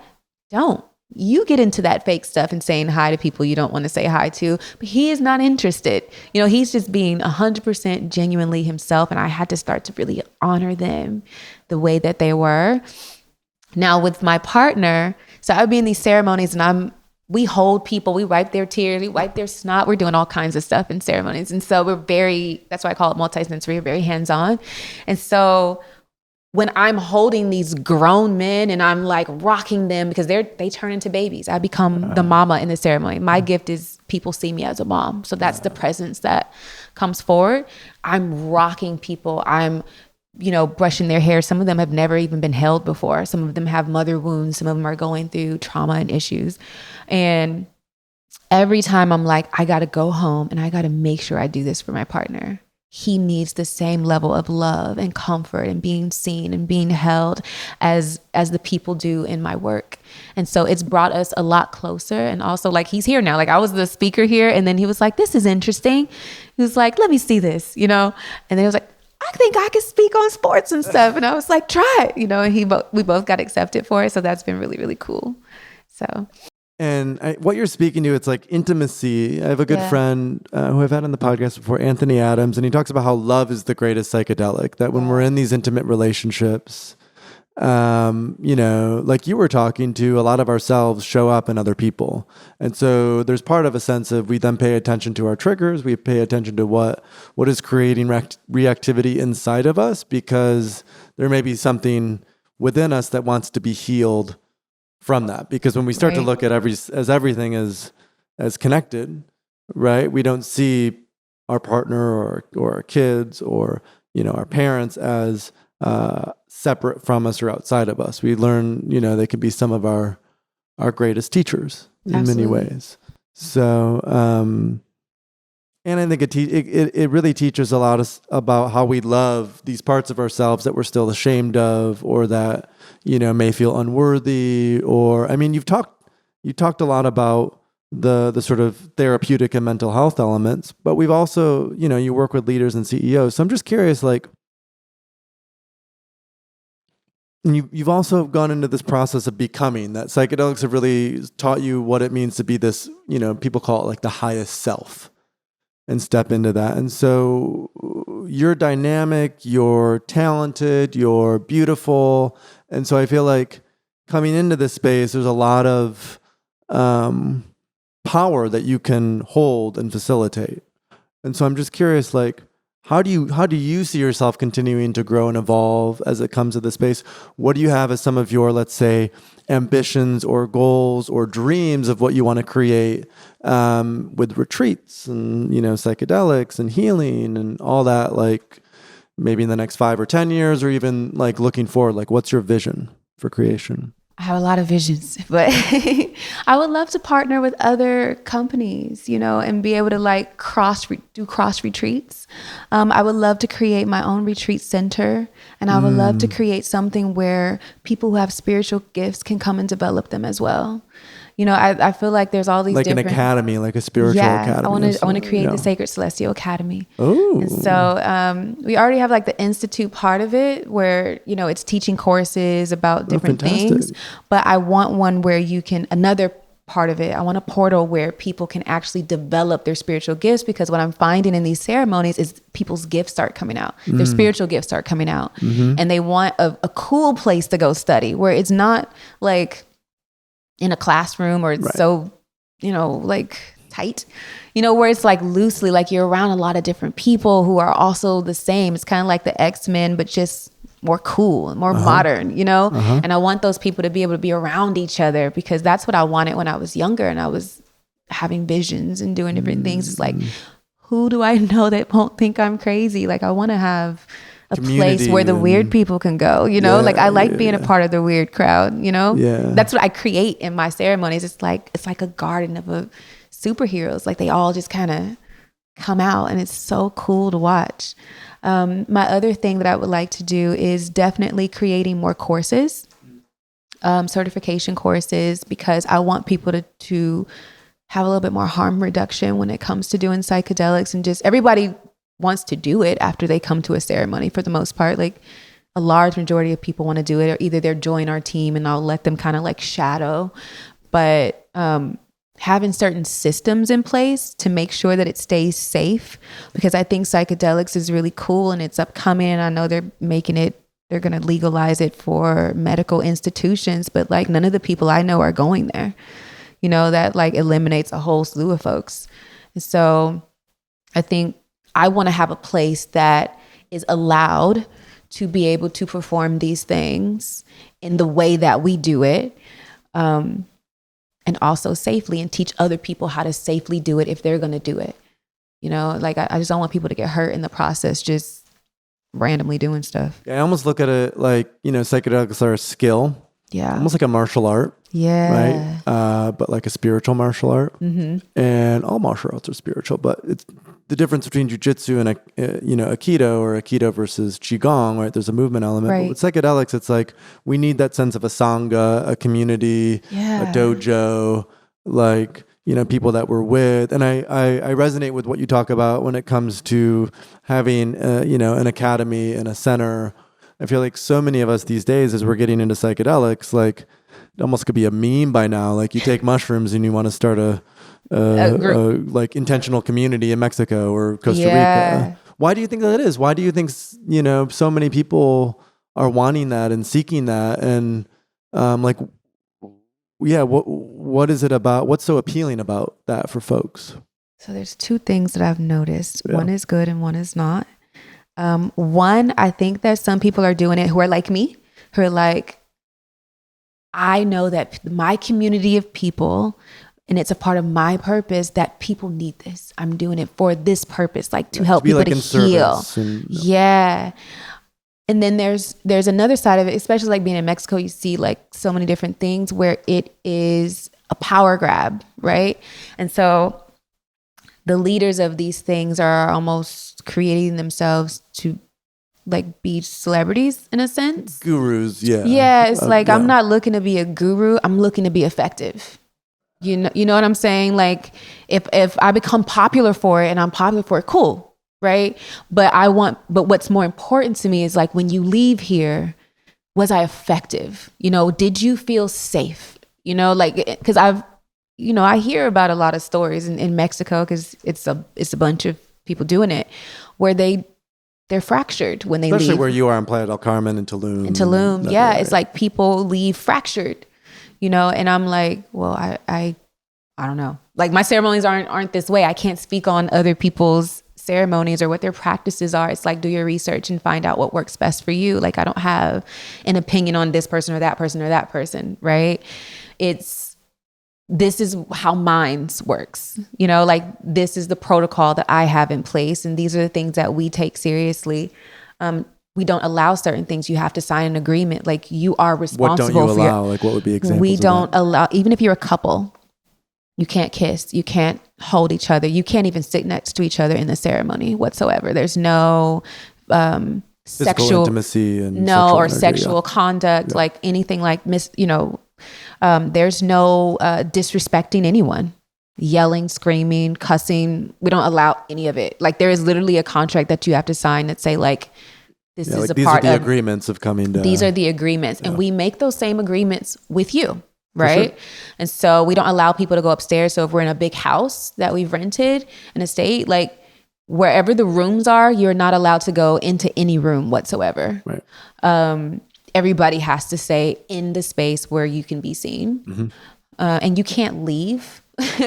don't. You get into that fake stuff and saying hi to people you don't want to say hi to, but he is not interested. He's just being 100% genuinely himself. And I had to start to really honor them the way that they were. Now with my partner, so I would be in these ceremonies and we hold people, we wipe their tears, we wipe their snot, we're doing all kinds of stuff in ceremonies. And so that's why I call it multisensory, we're very hands-on. And so when I'm holding these grown men and I'm like rocking them because they turn into babies, I become the mama in the ceremony. My gift is people see me as a mom. So that's the presence that comes forward. I'm rocking people. I'm brushing their hair. Some of them have never even been held before. Some of them have mother wounds. Some of them are going through trauma and issues. And every time I'm like, I got to go home and I got to make sure I do this for my partner. He needs the same level of love and comfort and being seen and being held as the people do in my work. And so it's brought us a lot closer. And also like, he's here now. Like I was the speaker here and then he was like, this is interesting. He was like, let me see this, And then he was like, I think I could speak on sports and stuff. And I was like, try it, and we both got accepted for it. So that's been really, really cool. So. And what you're speaking to, it's like intimacy. I have a good friend who I've had on the podcast before, Anthony Adams, and he talks about how love is the greatest psychedelic, that when we're in these intimate relationships, like you were talking to, a lot of ourselves show up in other people. And so there's part of a sense of we then pay attention to our triggers. We pay attention to what is creating reactivity inside of us, because there may be something within us that wants to be healed from that. Because when we start to look at everything as connected, right? We don't see our partner or our kids or, our parents as separate from us or outside of us. We learn, they can be some of our greatest teachers in many ways. So, and I think it really teaches a lot about how we love these parts of ourselves that we're still ashamed of, or that, may feel unworthy. Or, I mean, you talked a lot about the sort of therapeutic and mental health elements, but we've also, you work with leaders and CEOs. So I'm just curious, like, you've also gone into this process of becoming, that psychedelics have really taught you what it means to be this, people call it like the highest self, and step into that. And so you're dynamic, you're talented, you're beautiful. And so I feel like coming into this space, there's a lot of power that you can hold and facilitate. And so I'm just curious, like, how do you see yourself continuing to grow and evolve as it comes to the space? What do you have as some of your, let's say, ambitions or goals or dreams of what you want to create with retreats and, psychedelics and healing and all that, like maybe in the next 5 or 10 years, or even like looking forward, like what's your vision for creation? I have a lot of visions, but I would love to partner with other companies, and be able to like do cross retreats. I would love to create my own retreat center, and I would love to create something where people who have spiritual gifts can come and develop them as well. I feel like there's all these like different... an academy, like a spiritual academy. I want to create the Sacred Celestial Academy. Oh. And so we already have like the institute part of it where, it's teaching courses about different things. But I want one where another part of it, I want a portal where people can actually develop their spiritual gifts, because what I'm finding in these ceremonies is people's gifts start coming out. Their spiritual gifts start coming out. Mm-hmm. And they want a cool place to go study where it's not like in a classroom or it's so, like tight, where it's like loosely, like you're around a lot of different people who are also the same. It's kind of like the X-Men, but just more cool, more modern, and I want those people to be able to be around each other, because that's what I wanted when I was younger and I was having visions and doing different things. It's like, who do I know that won't think I'm crazy? Like I want to have a place where the weird people can go, like I like being a part of the weird crowd, that's what I create in my ceremonies. It's like a garden of superheroes. Like they all just kind of come out and it's so cool to watch. My other thing that I would like to do is definitely creating more courses. certification courses, because I want people to have a little bit more harm reduction when it comes to doing psychedelics. And just everybody wants to do it after they come to a ceremony for the most part. Like a large majority of people want to do it, or either they're join our team and I'll let them kind of like shadow. But having certain systems in place to make sure that it stays safe, because I think psychedelics is really cool and it's upcoming. And I know they're going to legalize it for medical institutions, but like none of the people I know are going there. You know, that like eliminates a whole slew of folks. And so I think I want to have a place that is allowed to be able to perform these things in the way that we do it, and also safely, and teach other people how to safely do it if they're going to do it. You know, like I just don't want people to get hurt in the process just randomly doing stuff. I almost look at it like, you know, psychedelics are a skill. Yeah. Almost like a martial art. Yeah. Right. But like a spiritual martial art. Mm-hmm. And all martial arts are spiritual, but it's the difference between jujitsu and Aikido versus Qigong, right? There's a movement element. Right. But with psychedelics, it's like we need that sense of a sangha, a community, a dojo, like, you know, people that we're with. And I resonate with what you talk about when it comes to having, an academy and a center. I feel like so many of us these days, as we're getting into psychedelics, like it almost could be a meme by now. Like you take mushrooms and you want to start a like intentional community in Mexico or Costa Rica. Why do you think that is? Why do you think, you know, so many people are wanting that and seeking that? And what is it about? What's so appealing about that for folks? So there's two things that I've noticed. Yeah. One is good and one is not. One, I think that some people are doing it who are like me, who are like, I know that my community of people, and it's a part of my purpose, that people need this. I'm doing it for this purpose, like to help people to heal. Yeah. And then there's another side of it, especially like being in Mexico, you see like so many different things where it is a power grab, right? And so the leaders of these things are almost creating themselves to like be celebrities in a sense. Gurus, yeah. Yeah, it's like I'm not looking to be a guru, I'm looking to be effective. You know what I'm saying? Like if I become popular for it and I'm popular for it, cool, right? But what's more important to me is like when you leave here, was I effective? You know, did you feel safe? You know, like because I hear about a lot of stories in Mexico, because it's a bunch of people doing it, where they're fractured when they leave. Especially where you are in Playa del Carmen and Tulum. Yeah. Right. It's like people leave fractured, you know, and I'm like, well, I don't know. Like my ceremonies aren't this way. I can't speak on other people's ceremonies or what their practices are. It's like, do your research and find out what works best for you. Like I don't have an opinion on this person or that person or that person, right? This is how mine works, you know, like this is the protocol that I have in place. And these are the things that we take seriously. We don't allow certain things. You have to sign an agreement. Like you are responsible. What don't you allow? Like what would be examples? We don't allow, even if you're a couple, you can't kiss, you can't hold each other. You can't even sit next to each other in the ceremony whatsoever. There's no sexual intimacy and sexual conduct, like anything like there's no disrespecting anyone, yelling, screaming, cussing. We don't allow any of it. Like there is literally a contract that you have to sign that say like, this is a these part are the of agreements of coming to. These are the agreements. And we make those same agreements with you. Right. Sure. And so we don't allow people to go upstairs. So if we're in a big house that we've rented, an estate, like wherever the rooms are, you're not allowed to go into any room whatsoever. Right. Everybody has to stay in the space where you can be seen. Mm-hmm. And you can't leave.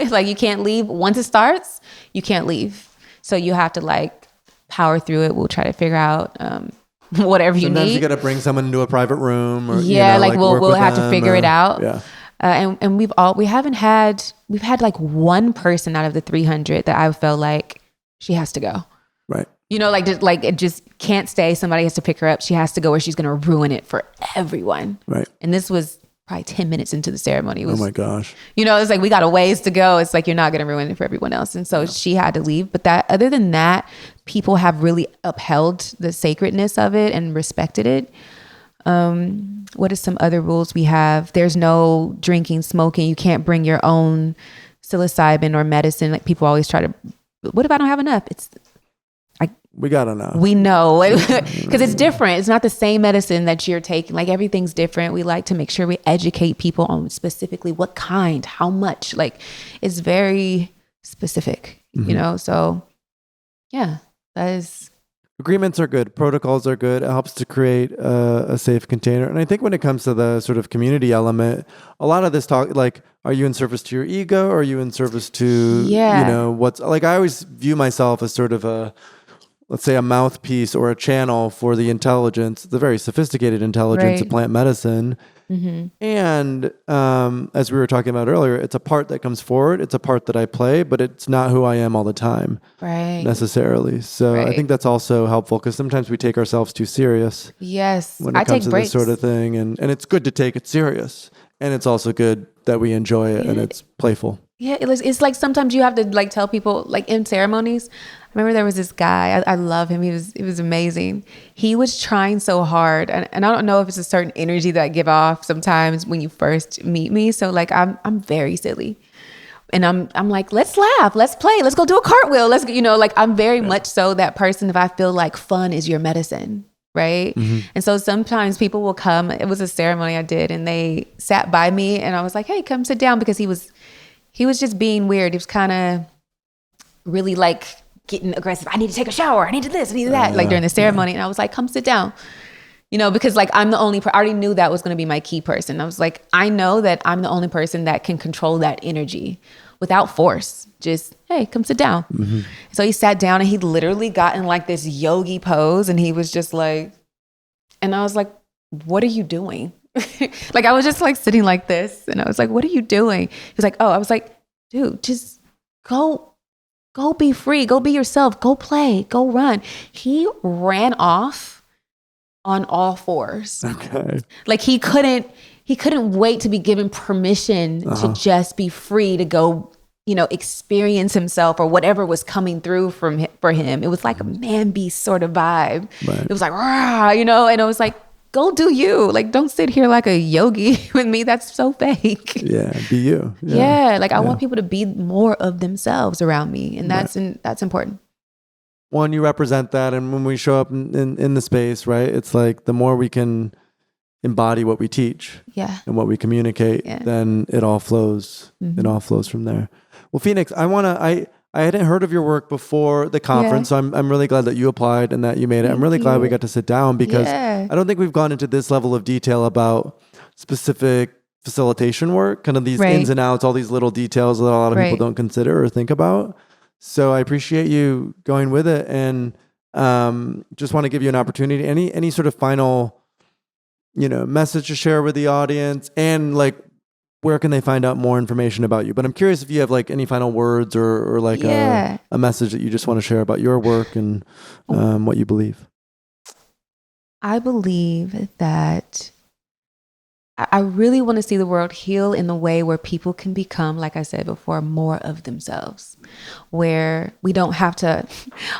Like you can't leave. Once it starts, you can't leave. So you have to like power through it. We'll try to figure out whatever you need. Sometimes you got to bring someone into a private room or we'll have to figure it out. Yeah. And we've had like one person out of the 300 that I felt like she has to go. Right. You know, like it just can't stay. Somebody has to pick her up. She has to go or she's going to ruin it for everyone. Right. And this was probably 10 minutes into the ceremony. It was, oh my gosh. You know, it's like, we got a ways to go. It's like, you're not going to ruin it for everyone else. And so she had to leave. But other than that, people have really upheld the sacredness of it and respected it. What are some other rules we have? There's no drinking, smoking. You can't bring your own psilocybin or medicine. Like people always try to, what if I don't have enough? We gotta know. We know because it's different. It's not the same medicine that you're taking. Like everything's different. We like to make sure we educate people on specifically what kind, how much. Like it's very specific, you know? So yeah, that is. Agreements are good. Protocols are good. It helps to create a safe container. And I think when it comes to the sort of community element, a lot of this talk, like, are you in service to your ego? Or are you in service to, you know, what's like, I always view myself as sort of let's say a mouthpiece or a channel for the intelligence, the very sophisticated intelligence of plant medicine. And as we were talking about earlier, it's a part that comes forward. It's a part that I play, but it's not who I am all the time necessarily. So I think that's also helpful because sometimes we take ourselves too serious. Yes. When it comes to this sort of thing. And it's good to take it serious. And it's also good that we enjoy it and it's playful. Yeah, it's like sometimes you have to like tell people like in ceremonies. I remember there was this guy, I love him. He was amazing. He was trying so hard. And I don't know if it's a certain energy that I give off sometimes when you first meet me. So like I'm very silly. And I'm like, let's laugh, let's play, let's go do a cartwheel. Let's, you know, like I'm very much so that person if I feel like fun is your medicine. Right. And so sometimes people will come. It was a ceremony I did and they sat by me and I was like, hey, come sit down because he was just being weird. He was kind of really like getting aggressive. I need to take a shower. I need to this, I need that, like during the ceremony. And I was like, come sit down, you know, because like I'm the only, I already knew that was going to be my key person. I was like, I know that I'm the only person that can control that energy without force. Just, hey, come sit down. So he sat down and he literally got in like this yogi pose and he was just like, and I was like, what are you doing? Like I was just like sitting like this and I was like, what are you doing? He was like, oh, I was like, dude, just go be free, go be yourself, go play, go run. He ran off on all fours. Okay. Like he couldn't wait to be given permission to just be free to go, you know, experience himself or whatever was coming through for him. It was like a man beast sort of vibe. It was like, rah, you know, and I was like, go do you. Like, don't sit here like a yogi with me. That's so fake. Yeah, be you. Yeah, like I want people to be more of themselves around me. And that's important. One, you represent that. And when we show up in the space, right, it's like the more we can embody what we teach and what we communicate, then it all flows. It all flows from there. Well, Phoenix, I hadn't heard of your work before the conference, so I'm really glad that you applied and that you made it. I'm really glad we got to sit down because I don't think we've gone into this level of detail about specific facilitation work, kind of these ins and outs, all these little details that a lot of people don't consider or think about. So I appreciate you going with it and just want to give you an opportunity. Any sort of final, you know, message to share with the audience and like, where can they find out more information about you? But I'm curious if you have like any final words or like a message that you just want to share about your work and what you believe. I believe that I really want to see the world heal in the way where people can become, like I said before, more of themselves, where we don't have to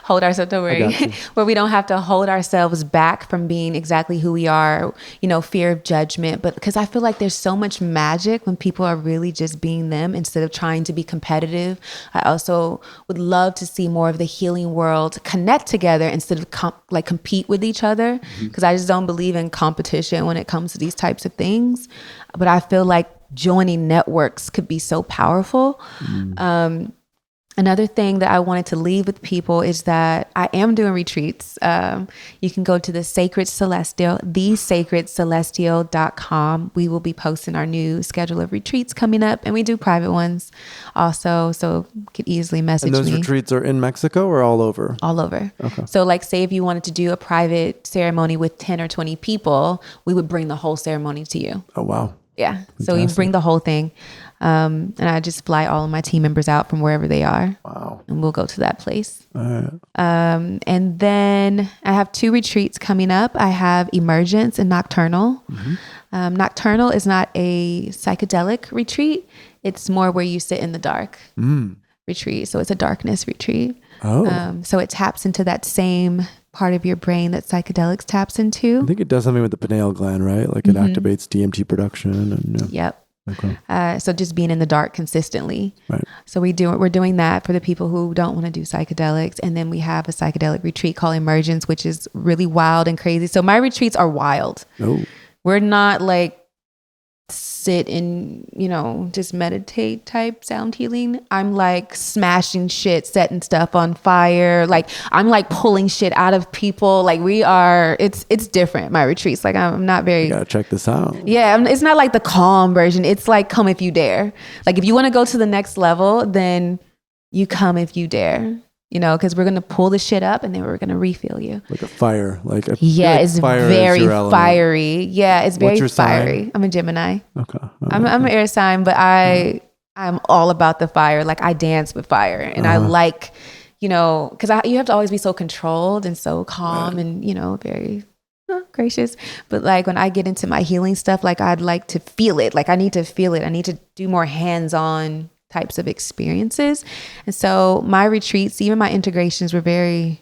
hold ourselves, where we don't have to hold ourselves back from being exactly who we are, you know, fear of judgment. But because I feel like there's so much magic when people are really just being them instead of trying to be competitive. I also would love to see more of the healing world connect together instead of compete with each other, because I just don't believe in competition when it comes to these types of things. But I feel like joining networks could be so powerful. Another thing that I wanted to leave with people is that I am doing retreats. You can go to the Sacred Celestial, thesacredcelestial.com. We will be posting our new schedule of retreats coming up, and we do private ones also, so you could easily message me. And those retreats are in Mexico or all over? All over. Okay. So like say if you wanted to do a private ceremony with 10 or 20 people, we would bring the whole ceremony to you. Oh, wow. Yeah. Fantastic. So you bring the whole thing. And I just fly all of my team members out from wherever they are. Wow. And we'll go to that place. All right. And then I have 2 retreats coming up. I have Emergence and Nocturnal. Nocturnal is not a psychedelic retreat. It's more where you sit in the dark retreat. So it's a darkness retreat. So it taps into that same part of your brain that psychedelics taps into. I think it does something with the pineal gland, right? Like it activates DMT production. And Yep. Okay. So just being in the dark consistently. Right. So we're doing that for the people who don't want to do psychedelics. And then we have a psychedelic retreat called Emergence, which is really wild and crazy. So my retreats are wild. Oh. We're not like sit and, just meditate type sound healing. I'm like smashing shit, setting stuff on fire. Like I'm like pulling shit out of people. Like it's different. My retreats. Like I'm not very. You gotta check this out. Yeah. It's not like the calm version. It's like come if you dare. Like if you want to go to the next level, then you come if you dare. Because we're going to pull the shit up and then we're going to refill you. Like a fire. It's very fiery. Yeah, it's very fiery. Sign? I'm a Gemini. Okay. I'm an air sign, but I'm all about the fire. Like I dance with fire and I like, because you have to always be so controlled and so calm and, very gracious. But like when I get into my healing stuff, like I'd like to feel it. Like I need to feel it. I need to do more hands-on types of experiences. And so my retreats, even my integrations were very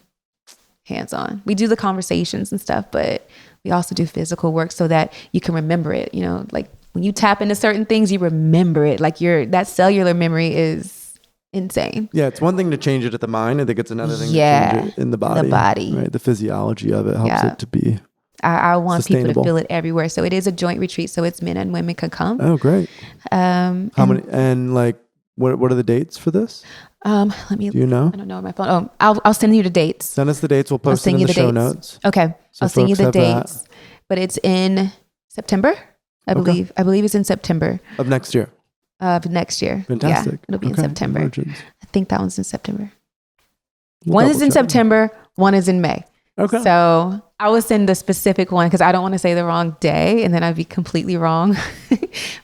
hands-on. We do the conversations and stuff, but we also do physical work so that you can remember it. Like when you tap into certain things, you remember it. Like that cellular memory is insane. Yeah, it's one thing to change it at the mind. I think it's another thing to change it in the body. Right? The physiology of it helps it to be I want people to sustainable. feel it everywhere. So it is a joint retreat. So it's men and women can come. Oh, great. How many, and like, what are the dates for this? Let me. Do you know? I don't know on my phone. I'll send you the dates. Send us the dates. We'll post them in the show notes. Okay, So I'll send you folks the have dates. But it's in September, I believe. I believe it's in September Of next year. of next year. Fantastic. Yeah, it'll be in Okay, September. Emergence. I think that one's in September. We'll One is in double check. September. One is in May. Okay. So I will send the specific one because I don't want to say the wrong day and then I'd be completely wrong.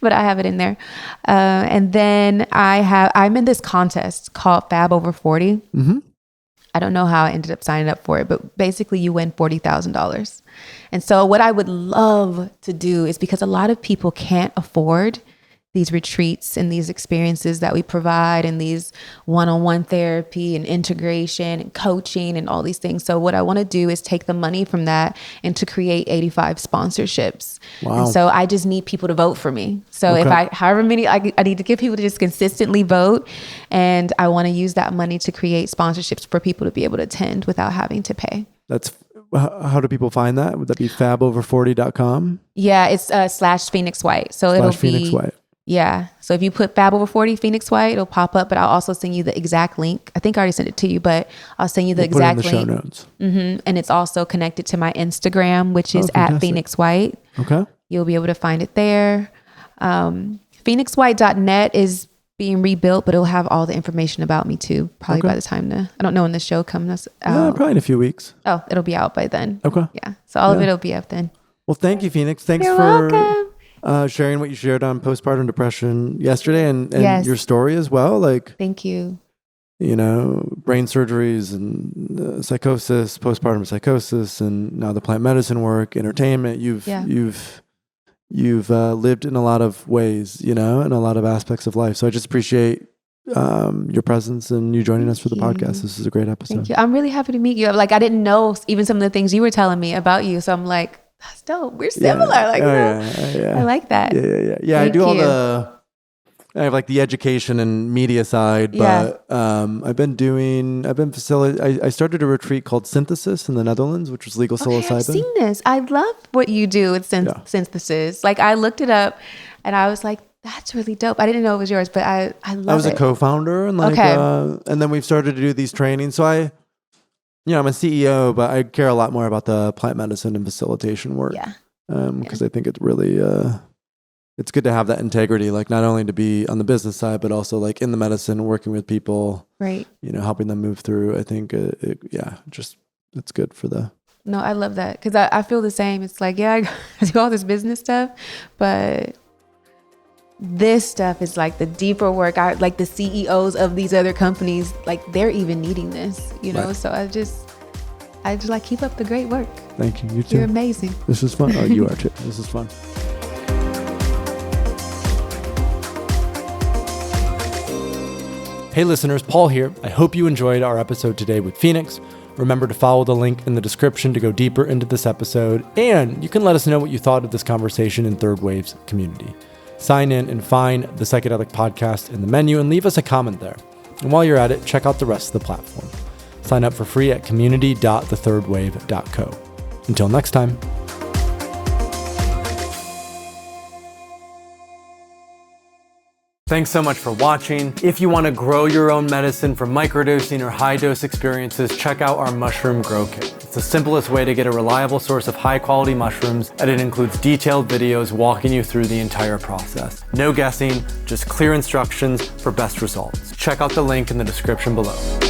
But I have it in there. And then I'm in this contest called Fab Over 40. Mm-hmm. I don't know how I ended up signing up for it, but basically you win $40,000. And so what I would love to do is because a lot of people can't afford these retreats and these experiences that we provide and these one-on-one therapy and integration and coaching and all these things. So what I want to do is take the money from that and to create 85 sponsorships. Wow. And so I just need people to vote for me. So if however many, I need to get people to just consistently vote. And I want to use that money to create sponsorships for people to be able to attend without having to pay. That's, how do people find that? Would that be fabover40.com? Yeah, it's / Phoenix White. So it'll be Phoenix White. Yeah. So if you put Fab Over 40 Phoenix White, it'll pop up, but I'll also send you the exact link. I think I already sent it to you, but I'll send you the exact link. Put it in the show notes. Mm-hmm. And it's also connected to my Instagram, which is at Phoenix White. Okay. You'll be able to find it there. PhoenixWhite.net is being rebuilt, but it'll have all the information about me too. Probably by the time I don't know when the show comes out. Yeah, probably in a few weeks. Oh, it'll be out by then. Okay. Yeah. So all of it'll be up then. Well, thank you, Phoenix. Thanks You're for welcome. Sharing what you shared on postpartum depression yesterday and Yes. your story as well. Like, Thank you. brain surgeries and psychosis, postpartum psychosis, and now the plant medicine work, entertainment. You've lived in a lot of ways, in a lot of aspects of life. So I just appreciate your presence and you joining us for the podcast. This is a great episode. Thank you. I'm really happy to meet you. Like I didn't know even some of the things you were telling me about you. So I'm like, that's dope. We're similar. I like that. Yeah. I do I have like the education and media side, but I started a retreat called Synthesis in the Netherlands, which was legal psilocybin. I've seen this. I love what you do with synthesis. Like I looked it up and I was like, that's really dope. I didn't know it was yours, but I love it. I was a co-founder and and then we've started to do these trainings. So I'm a CEO, but I care a lot more about the plant medicine and facilitation work. Yeah. Because I think it's really, it's good to have that integrity, like not only to be on the business side, but also like in the medicine, working with people, right? Helping them move through. I think, it's good for the. No, I love that because I feel the same. It's like, I do all this business stuff, but this stuff is like the deeper work. Like the CEOs of these other companies, like they're even needing this, Right. So I just like keep up the great work. Thank you. You too. You're amazing. This is fun. Oh, you are too. This is fun. Hey listeners, Paul here. I hope you enjoyed our episode today with Phoenix. Remember to follow the link in the description to go deeper into this episode, and you can let us know what you thought of this conversation in Third Wave's community. Sign in and find the Psychedelic Podcast in the menu and leave us a comment there. And while you're at it, check out the rest of the platform. Sign up for free at community.thethirdwave.co. Until next time. Thanks so much for watching. If you want to grow your own medicine from microdosing or high-dose experiences, check out our Mushroom Grow Kit. It's the simplest way to get a reliable source of high-quality mushrooms, and it includes detailed videos walking you through the entire process. No guessing, just clear instructions for best results. Check out the link in the description below.